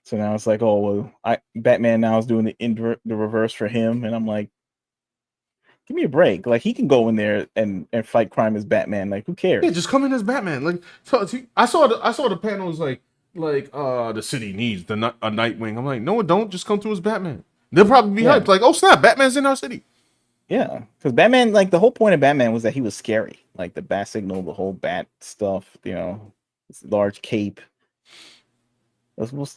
So now it's like, oh well, Batman now is doing the reverse for him, and I'm like, give me a break. Like he can go in there and fight crime as Batman. Like who cares? Yeah, just come in as Batman. Like I saw the panels like the city needs a Nightwing. I'm like, no, it don't. Just come through as Batman. They'll probably be hyped. Like, oh snap, Batman's in our city. Yeah, because Batman, like the whole point of Batman was that he was scary. Like the bat signal, the whole bat stuff. This large cape.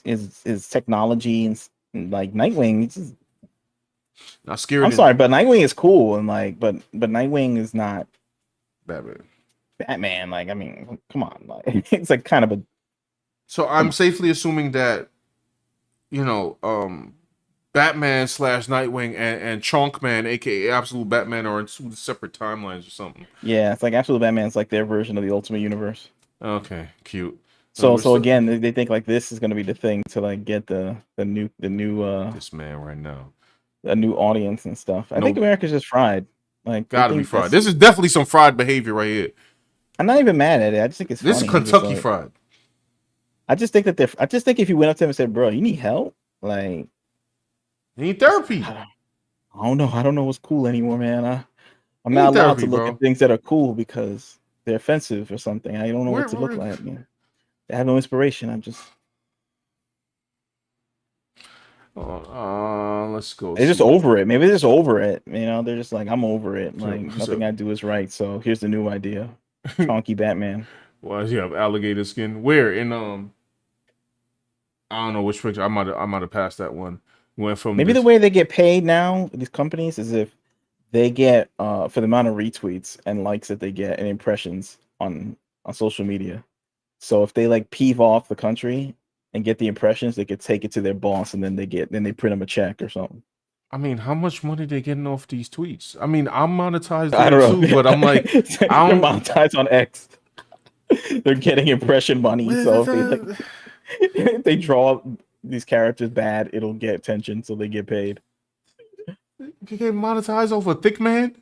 Is technology and like Nightwing. It's just, not scary. I'm sorry, but Nightwing is cool and like, but Nightwing is not Batman. Batman, like I mean, come on, like it's like kind of a. So I'm safely assuming that, Batman / Nightwing and Chonk Man, aka Absolute Batman, are in two separate timelines or something. Yeah, it's like Absolute Batman's like their version of the Ultimate Universe. Okay, cute. So again, they think like this is gonna be the thing to like get the new this man right now, a new audience and stuff. I think America's just fried. Like gotta be fried. This is definitely some fried behavior right here. I'm not even mad at it. I just think it's funny. This is Kentucky fried. I just think if you went up to him and said, "Bro, you need help," like you need therapy. I don't know. I don't know what's cool anymore, man. I'm not allowed to look at things that are cool because they're offensive or something. I don't know what to look like. Man. I have no inspiration. I'm just. Let's go. They're just over it. Maybe they're just over it. They're just like, I'm over it. Like nothing I do is right. So here's the new idea: Chonky Batman. Well, you have alligator skin. Where in I don't know which picture. I might have passed that one. Went from maybe the way they get paid now, these companies, is if they get for the amount of retweets and likes that they get and impressions on social media. So if they like peeve off the country and get the impressions, they could take it to their boss and then they print them a check or something. I mean, how much money they getting off these tweets? I mean, I'm monetized I don't know. too, but I'm like, I'm monetized on X. They're getting impression money. So if they draw these characters bad, it'll get attention, so they get paid. You get monetized off a thick man?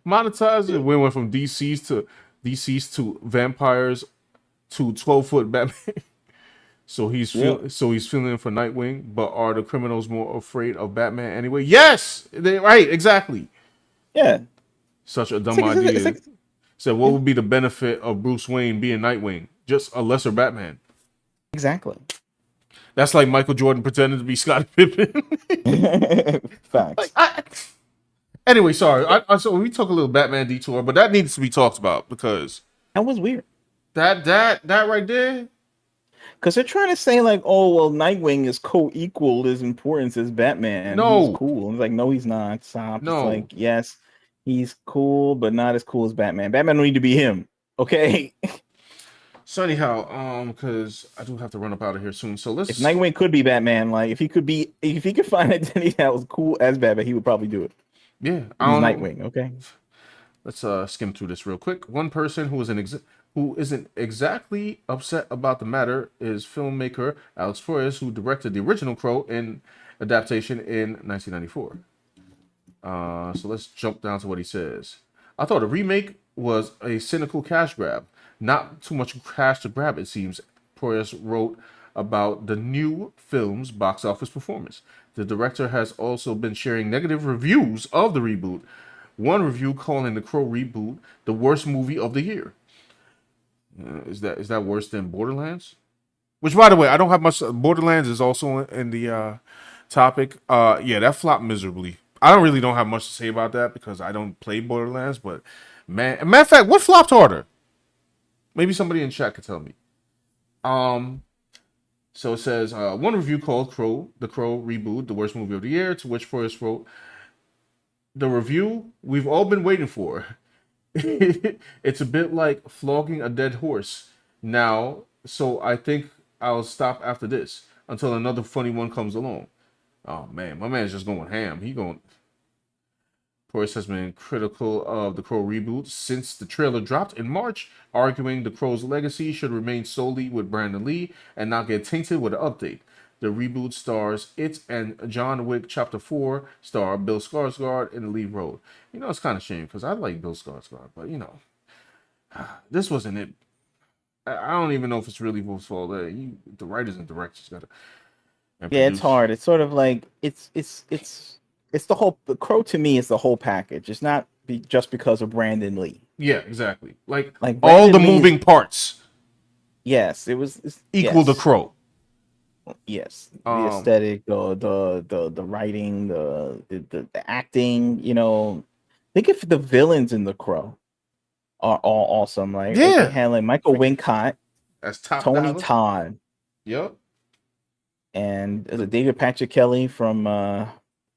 Monetized it went from DCs to vampires to 12-foot Batman. So he's feeling for Nightwing, but are the criminals more afraid of Batman anyway? Yes, right, exactly. Yeah, such a dumb idea. So what would be the benefit of Bruce Wayne being Nightwing? Just a lesser Batman. Exactly. That's like Michael Jordan pretending to be Scottie Pippen. Facts. Anyway, sorry. So we took a little Batman detour, but that needs to be talked about because that was weird. That right there. Because they're trying to say like, oh well, Nightwing is co-equal as importance as Batman. No, he's cool. It's like, no, he's not. Stop. No, it's like, yes, he's cool, but not as cool as Batman. Batman don't need to be him. Okay. So anyhow, because I do have to run up out of here soon. So let's. If Nightwing could be Batman, like if he could find an identity that was cool as Batman, he would probably do it. Yeah, he's Nightwing. Okay. Let's skim through this real quick. One person who isn't exactly upset about the matter is filmmaker Alex Flores, who directed the original Crow in adaptation in 1994. So let's jump down to what he says. I thought a remake was a cynical cash grab. Not too much cash to grab, it seems. Flores wrote about the new film's box office performance. The director has also been sharing negative reviews of the reboot. One review calling the Crow reboot the worst movie of the year. Is that worse than Borderlands? Which, by the way, I don't have much. Borderlands is also in the topic. Yeah, that flopped miserably. I don't have much to say about that because I don't play Borderlands. But matter of fact, what flopped harder? Maybe somebody in chat could tell me. So it says one review called The Crow reboot, the worst movie of the year. To which Forrest wrote, "The review we've all been waiting for. It's a bit like flogging a dead horse now, so I think I'll stop after this until another funny one comes along." Oh man, my man's just going ham. Portis has been critical of the Crow reboot since the trailer dropped in March, arguing the Crow's legacy should remain solely with Brandon Lee and not get tainted with an update. The reboot stars it and John Wick Chapter 4 star Bill Skarsgård in the lead role. You know, it's kind of shame because I like Bill Skarsgård, but you know, this wasn't it. I don't even know if it's really Wolf's fault. The writers and directors got to. Yeah, it's hard. It's sort of like it's the Crow to me is the whole package. It's not just because of Brandon Lee. Yeah, exactly. Like all Brandon the Lee moving parts. Yes, Equal the Crow. Yes, the aesthetic, the writing, the acting. You know, think if the villains in the Crow are all awesome. Like yeah, they had like Michael Wincott, as Top Tony Dollar. Todd. Yep. And David Patrick Kelly from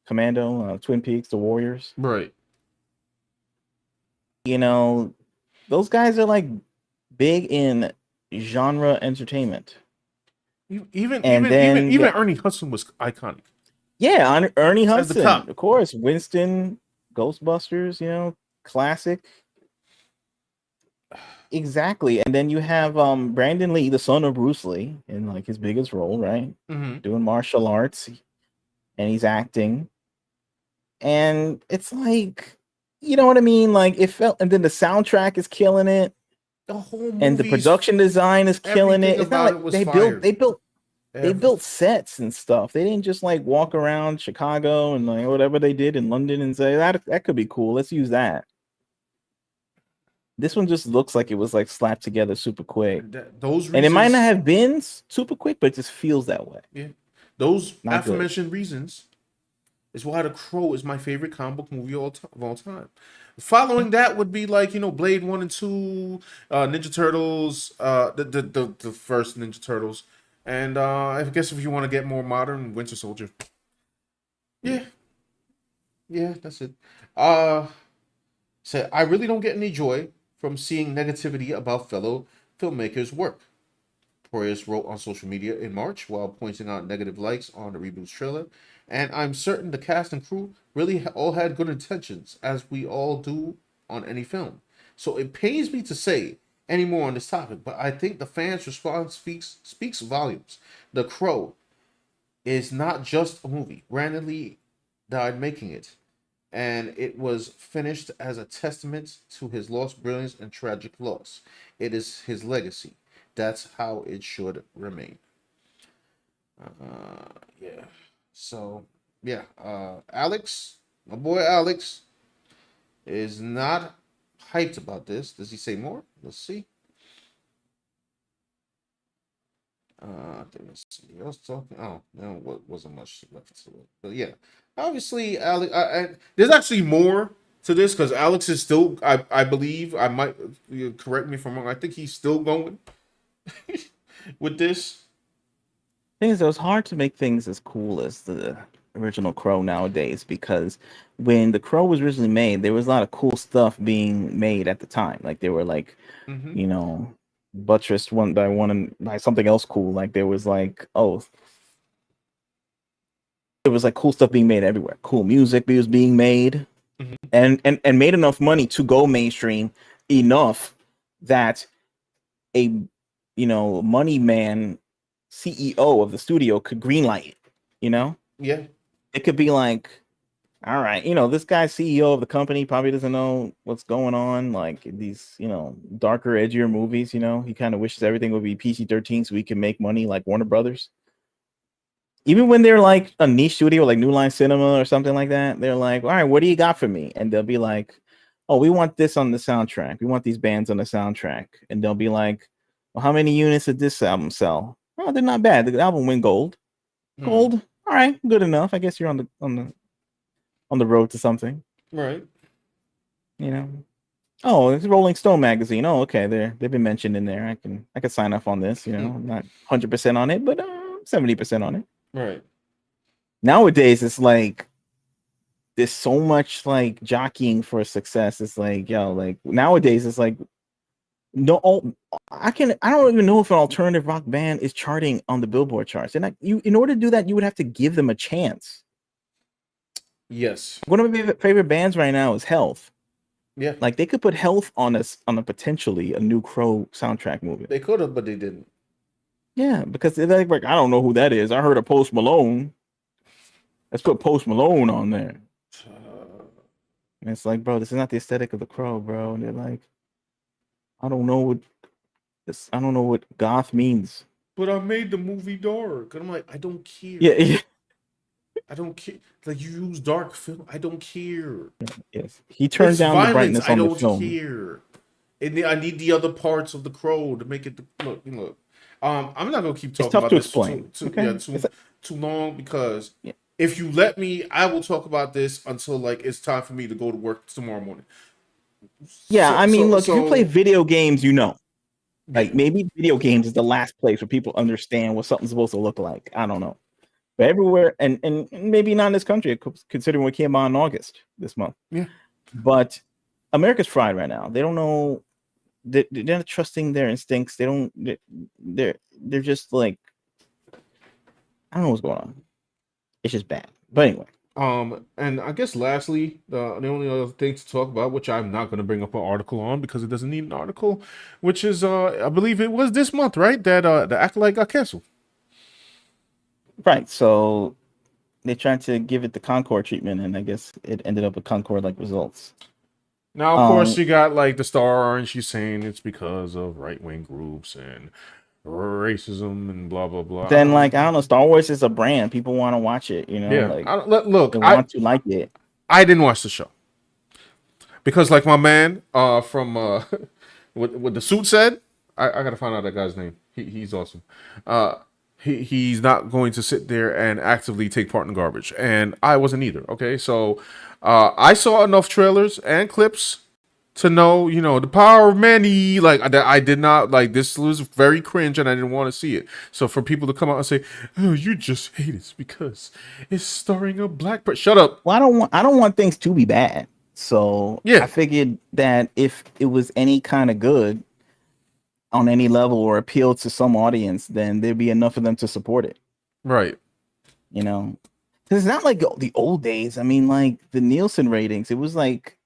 Commando, Twin Peaks, The Warriors. Right. You know, those guys are like big in genre entertainment. Even Ernie Hudson was iconic. Yeah, Ernie Hudson, of course. Winston, Ghostbusters, you know, classic. Exactly. And then you have Brandon Lee, the son of Bruce Lee, in like his biggest role, right? Mm-hmm. Doing martial arts, and he's acting. And it's like, you know what I mean? Like it felt, and then the soundtrack is killing it. The whole movie and the production design is killing it. It's not like they built sets and stuff. They didn't just like walk around Chicago and like whatever they did in London and say that could be cool. Let's use that. This one just looks like it was like slapped together super quick. And it might not have been super quick, but it just feels that way. Yeah, those aforementioned reasons is why The Crow is my favorite comic book movie of all time. Following that would be like, you know, Blade 1 and 2, Ninja Turtles, the first Ninja Turtles, and I guess if you want to get more modern, Winter Soldier. Yeah, that's it. So I really don't get any joy from seeing negativity about fellow filmmakers' work. Proyas wrote on social media in March while pointing out negative likes on the reboot's trailer. And I'm certain the cast and crew really all had good intentions, as we all do on any film. So it pains me to say any more on this topic, but I think the fans' response speaks volumes. The Crow is not just a movie. Brandon Lee died making it, and it was finished as a testament to his lost brilliance and tragic loss. It is his legacy. That's how it should remain. Yeah. So, yeah. Alex, my boy Alex, is not hyped about this. Does he say more? Let's see. I think there's somebody else talking. Oh, no, wasn't much left to it. But yeah, obviously, Alex. There's actually more to this because Alex is still. I believe I might correct me if I'm wrong. I think he's still going with this. Thing is, it was hard to make things as cool as the original Crow nowadays because when the Crow was originally made, there was a lot of cool stuff being made at the time. Like they were like, you know, buttressed one by something else cool. Like there was like, there was like cool stuff being made everywhere. Cool music was being made, and made enough money to go mainstream enough that a money man CEO of the studio could greenlight it. You know, yeah, it could be like, all right, this guy's CEO of the company probably doesn't know what's going on. Like these, darker, edgier movies, he kind of wishes everything would be PG-13 so we can make money like Warner Brothers. Even when they're like a niche studio, like New Line Cinema or something like that, they're like, all right, what do you got for me? And they'll be like, oh, we want this on the soundtrack. We want these bands on the soundtrack. And they'll be like, well, how many units did this album sell? Oh, they're not bad. The album went gold. Gold. All right, good enough. I guess you're on the road to something. Right. Oh, it's Rolling Stone magazine. Oh, okay. They've been mentioned in there. I can sign off on this. You know, I'm not 100% on it, but 70% on it. Right. Nowadays, it's like there's so much like jockeying for success. It's like, yo, like nowadays, it's like no, I don't even know if an alternative rock band is charting on the Billboard charts. And in order to do that, you would have to give them a chance. Yes. One of my favorite bands right now is Health. Yeah. Like they could put Health on a potentially a new Crow soundtrack movie. They could have, but they didn't. Yeah, because they're like, I don't know who that is. I heard of Post Malone. Let's put Post Malone on there. And it's like, bro, this is not the aesthetic of the Crow, bro. And they're like, I don't know what goth means. But I made the movie dark. And I'm like, I don't care. Yeah. I don't care. Like you use dark film. I don't care. Yes. He turned down the brightness on the film. I don't care. And I need the other parts of the Crow to make it look. I'm not gonna keep talking about this too long because if you let me, I will talk about this until like it's time for me to go to work tomorrow morning. Yeah, if you play video games, you know. Like maybe video games is the last place where people understand what something's supposed to look like. I don't know. But everywhere, and maybe not in this country, considering what came out in August this month. Yeah. But America's fried right now. They don't know. They're not trusting their instincts. They're just like, I don't know what's going on. It's just bad. But anyway. And I guess lastly, the only other thing to talk about, which I'm not going to bring up an article on because it doesn't need an article, which is I believe it was this month, right? That the Acolyte got canceled. Right. So they tried to give it the Concord treatment, and I guess it ended up with Concord-like results. Now, of course, she got like the star, and she's saying it's because of right-wing groups and racism and blah blah blah. Then, like, I don't know, Star Wars is a brand. People want to watch it, you know. Yeah. Like, look, they want to like it. I didn't watch the show because, like, my man from what the suit said. I gotta find out that guy's name. He's awesome. He's not going to sit there and actively take part in garbage, and I wasn't either. Okay, so I saw enough trailers and clips to know, the power of many. Like I did not like this. Was very cringe, and I didn't want to see it. So for people to come out and say, "Oh, you just hate it because it's starring a black person," shut up. Well, I don't want things to be bad. So yeah, I figured that if it was any kind of good on any level or appeal to some audience, then there'd be enough of them to support it. Right. Because it's not like the old days. I mean, like the Nielsen ratings, it was like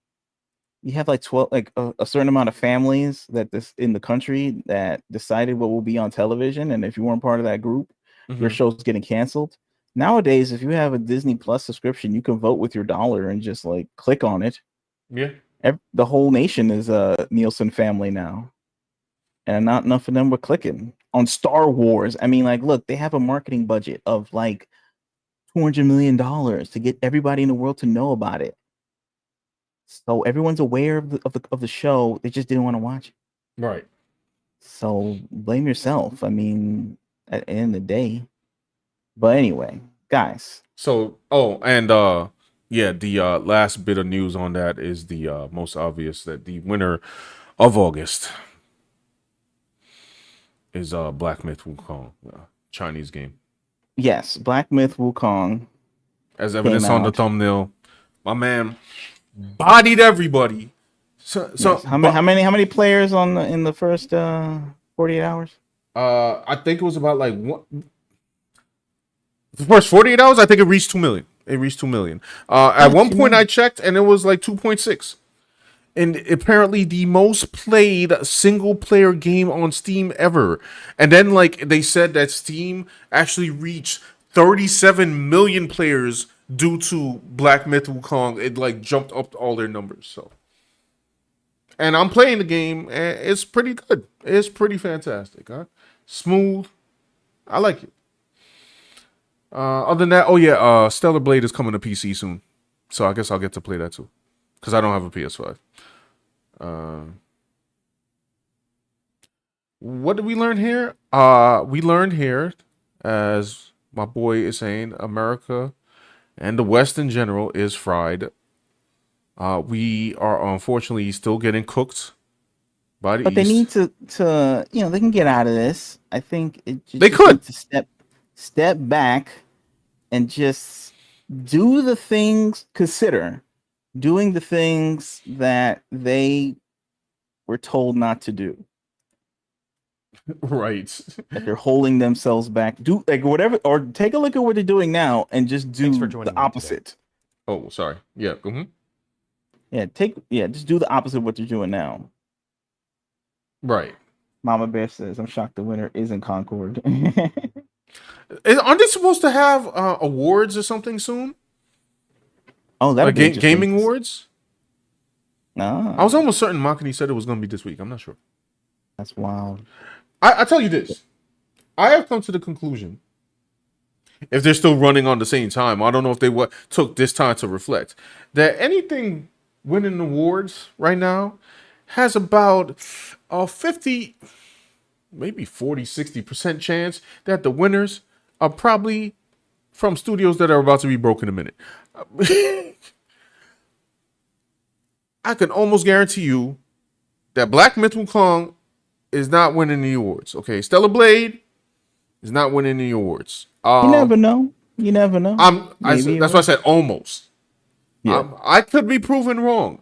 you have like 12, like a certain amount of families that in the country that decided what will be on television. And if you weren't part of that group, your show's getting canceled. Nowadays, if you have a Disney Plus subscription, you can vote with your dollar and just like click on it. Yeah. The whole nation is a Nielsen family now. And not enough of them were clicking on Star Wars. I mean, like, look, they have a marketing budget of like $200 million to get everybody in the world to know about it. So everyone's aware of the show. They just didn't want to watch it. Right. So blame yourself. I mean, at the end of the day. But anyway, guys. So, the last bit of news on that is the most obvious, that the winner of August is Black Myth Wukong, Chinese game. Yes, Black Myth Wukong. As evidence on the thumbnail, my man bodied everybody. So yes. How many players in the first 48 hours? I think it was about like the first 48 hours. I think it reached 2 million. At one point I checked and it was like 2.6. And apparently the most played single player game on Steam ever. And then like they said that Steam actually reached 37 million players due to Black Myth Wukong. It like jumped up all their numbers. So, and I'm playing the game and it's pretty good. It's pretty fantastic, huh? Smooth. I like it. Other than that, Stellar Blade is coming to PC soon. So I guess I'll get to play that too. Because I don't have a PS5. What did we learn here? We learned here, as my boy is saying, America and the West in general is fried. We are unfortunately still getting cooked by the But they East. need to they can get out of this. I think it They just could. needs to step back and just do the things, consider doing the things that they were told not to do. Right. That they're holding themselves back. Do like whatever, or take a look at what they're doing now and just Thanks for do joining the me today. opposite. Oh, sorry. Yeah. Just do the opposite of what they're doing now. Right. Mama Bear says, "I'm shocked the winner isn't Concord." Aren't they supposed to have awards or something soon? Oh, that'd Like be interesting. gaming awards? No, I was almost certain Makani said it was going to be this week. I'm not sure. that's wild. I tell you this. I have come to the conclusion, if they're still running on the same time, I don't know if they took this time to reflect, that anything winning awards right now has about a 50, maybe 40, 60% chance that the winners are probably from studios that are about to be broke in a minute. I can almost guarantee you that Black Myth Wukong is not winning the awards. Okay, Stellar Blade is not winning the awards. You never know. You never know. Maybe That's why I said almost. yeah. I could be proven wrong.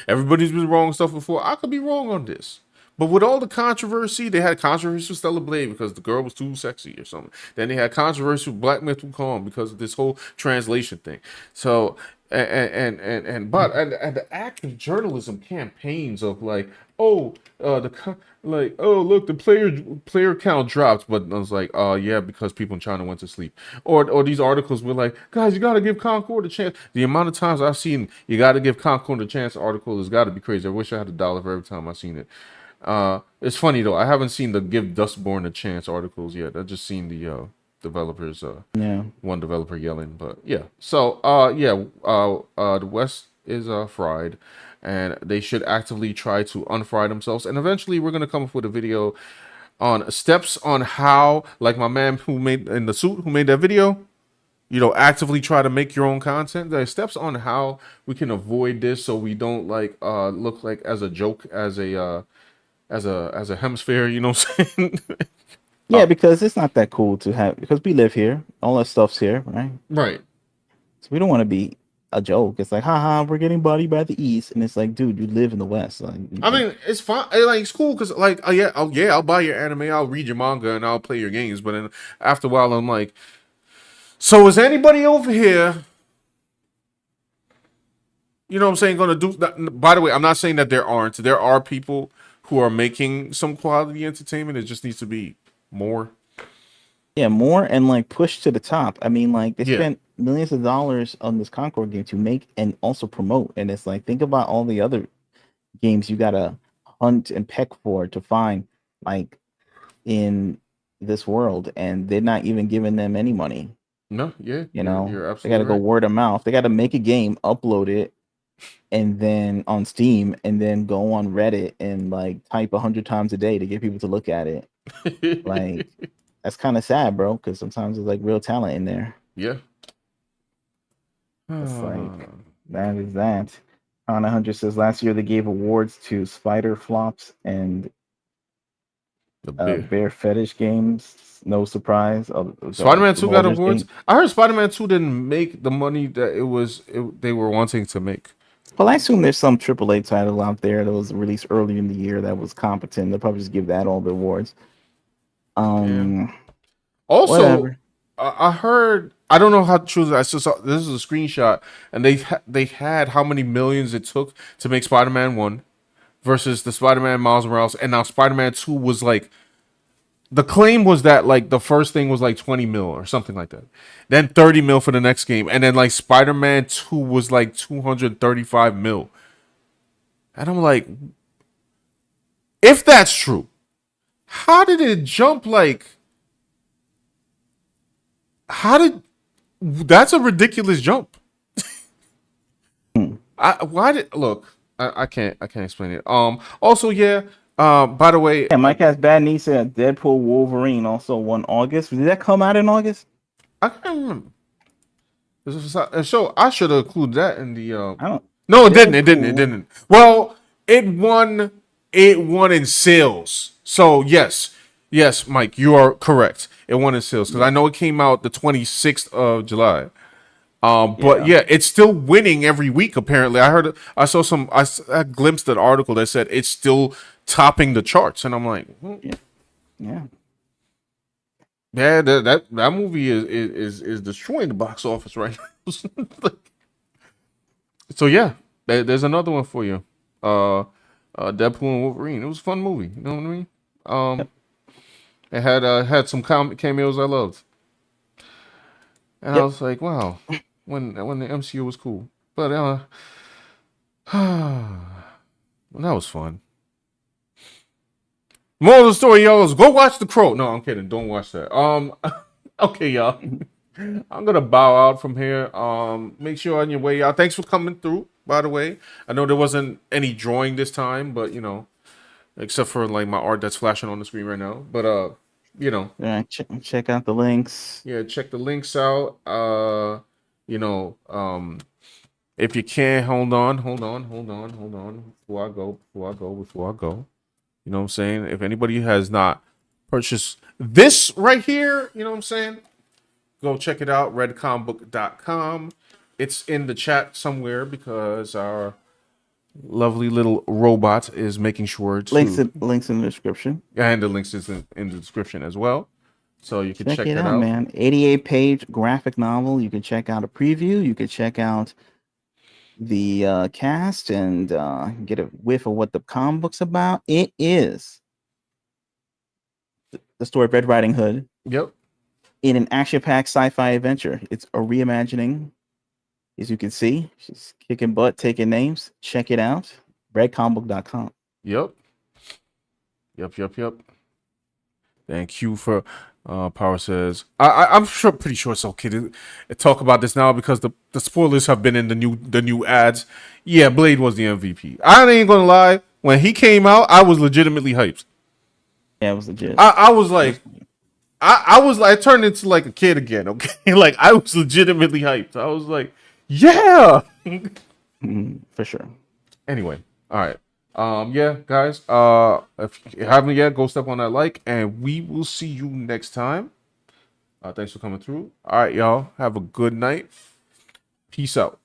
Everybody's been wrong stuff before. I could be wrong on this. But with all the controversy, they had controversy with Stellar Blade because the girl was too sexy or something. Then they had controversy with Black Myth Wukong because of this whole translation thing. So and the active journalism campaigns of like, oh, look, the player count dropped, but I was like, oh yeah, because people in China went to sleep. Or these articles were like, guys, you gotta give Concord a chance. The amount of times I've seen you gotta give Concord a chance article has gotta be crazy. I wish I had $1 for every time I've seen it. It's funny though, I haven't seen the give Dustborn a chance articles yet. I've just seen the developers one developer yelling, but yeah. So the West is fried, and they should actively try to unfry themselves, and eventually we're gonna come up with a video on steps on how, like my man who made in the suit who made that video, actively try to make your own content. There's steps on how we can avoid this so we don't look like as a joke, as a hemisphere, you know what I'm saying? Yeah, because it's not that cool to have, because we live here. All that stuff's here, right? Right. So we don't want to be a joke. It's like, haha, we're getting bodied by the East, and it's like, dude, you live in the West. Like, I mean, it's fine. It's cool because, like, I'll buy your anime, I'll read your manga, and I'll play your games. But then after a while, I'm like, so is anybody over here? You know what I'm saying? Going to do that? By the way, I'm not saying that there aren't. There are people who are making some quality entertainment. It just needs to be more. yeah, more and like push to the top. I mean, like they Yeah. spent millions of dollars on this Concord game to make and also promote. And it's like, think about all the other games you gotta hunt and peck for to find, like in this world, and they're not even giving them any money. No, yeah, You know, you're they absolutely gotta go right. word of mouth. They gotta make a game, upload it, and then on Steam, and then go on Reddit and like type 100 times a day to get people to look at it. Like, that's kind of sad, bro, because sometimes there's like real talent in there. Yeah. It's like, that is that. On 100 says last year they gave awards to Spider Flops and The bear. Bear Fetish games. No surprise. Spider-Man 2 got Mulder's awards. game. I heard Spider-Man 2 didn't make the money that they were wanting to make. Well, I assume there's some AAA title out there that was released early in the year that was competent. They'll probably just give that all the awards. Also, Whatever. I heard, I don't know how true. I saw this is a screenshot, and they had how many millions it took to make Spider-Man 1 versus the Spider-Man Miles Morales, and now Spider-Man 2 was like, the claim was that like the first thing was like 20 mil or something like that, then 30 mil for the next game, and then like Spider-Man 2 was like 235 mil, and I'm like, if that's true, how did it jump like? That's a ridiculous jump. I can't explain it. Also, yeah. By the way, Yeah, Mike has bad news. Said Deadpool Wolverine also won August. Did that come out in August? I can't remember. So I should have included that in the. I don't. No, it Yeah, didn't. It didn't. It cool. didn't. Well, it won. It won in sales. So yes, Mike, you are correct. It won in sales because I know it came out the 26th of July. But Yeah. yeah, it's still winning every week. Apparently, I saw some. I glimpsed an article that said it's still topping the charts, and I'm like, Yeah. Yeah. yeah, that movie is destroying the box office right now. So yeah, there's another one for you. Deadpool and Wolverine. It was a fun movie. You know what I mean? Yep. It had some cameos I loved, and I Yep. was like, wow, when the MCU was cool. But that was fun. Moral of the story, y'all, is go watch The Crow. No, I'm kidding. Don't watch that. Okay, y'all. I'm gonna bow out from here. Make sure on your way out. Thanks for coming through. By the way, I know there wasn't any drawing this time, but you know, except for like my art that's flashing on the screen right now. But you know, Check out the links. yeah, check the links out. You know, if you can, hold on. Before I go. You know what I'm saying? If anybody has not purchased this right here, you know what I'm saying? Go check it out, redcombook.com. It's in the chat somewhere because our lovely little robot is making sure to. Links in the description. And the links is in the description as well. So you can check it that out, out. man. 88-page graphic novel. You can check out a preview. You can check out the cast and get a whiff of what the comic book's about. It is the story of Red Riding Hood Yep. in an action-packed sci-fi adventure. It's a reimagining, as you can see. She's kicking butt, taking names. Check it out. Redcombook.com. Yep. Thank you for Power says. I'm pretty sure it's okay to talk about this now because the spoilers have been in the new ads. Yeah, Blade was the MVP. I ain't gonna lie. When he came out, I was legitimately hyped. Yeah, it was legit. I was like, I turned into like a kid again. Okay, like I was legitimately hyped. I was like, yeah. For sure. Anyway, all right. Yeah, guys. If you haven't yet, go step on that like, and we will see you next time. Thanks for coming through. All right, y'all. Have a good night. Peace out.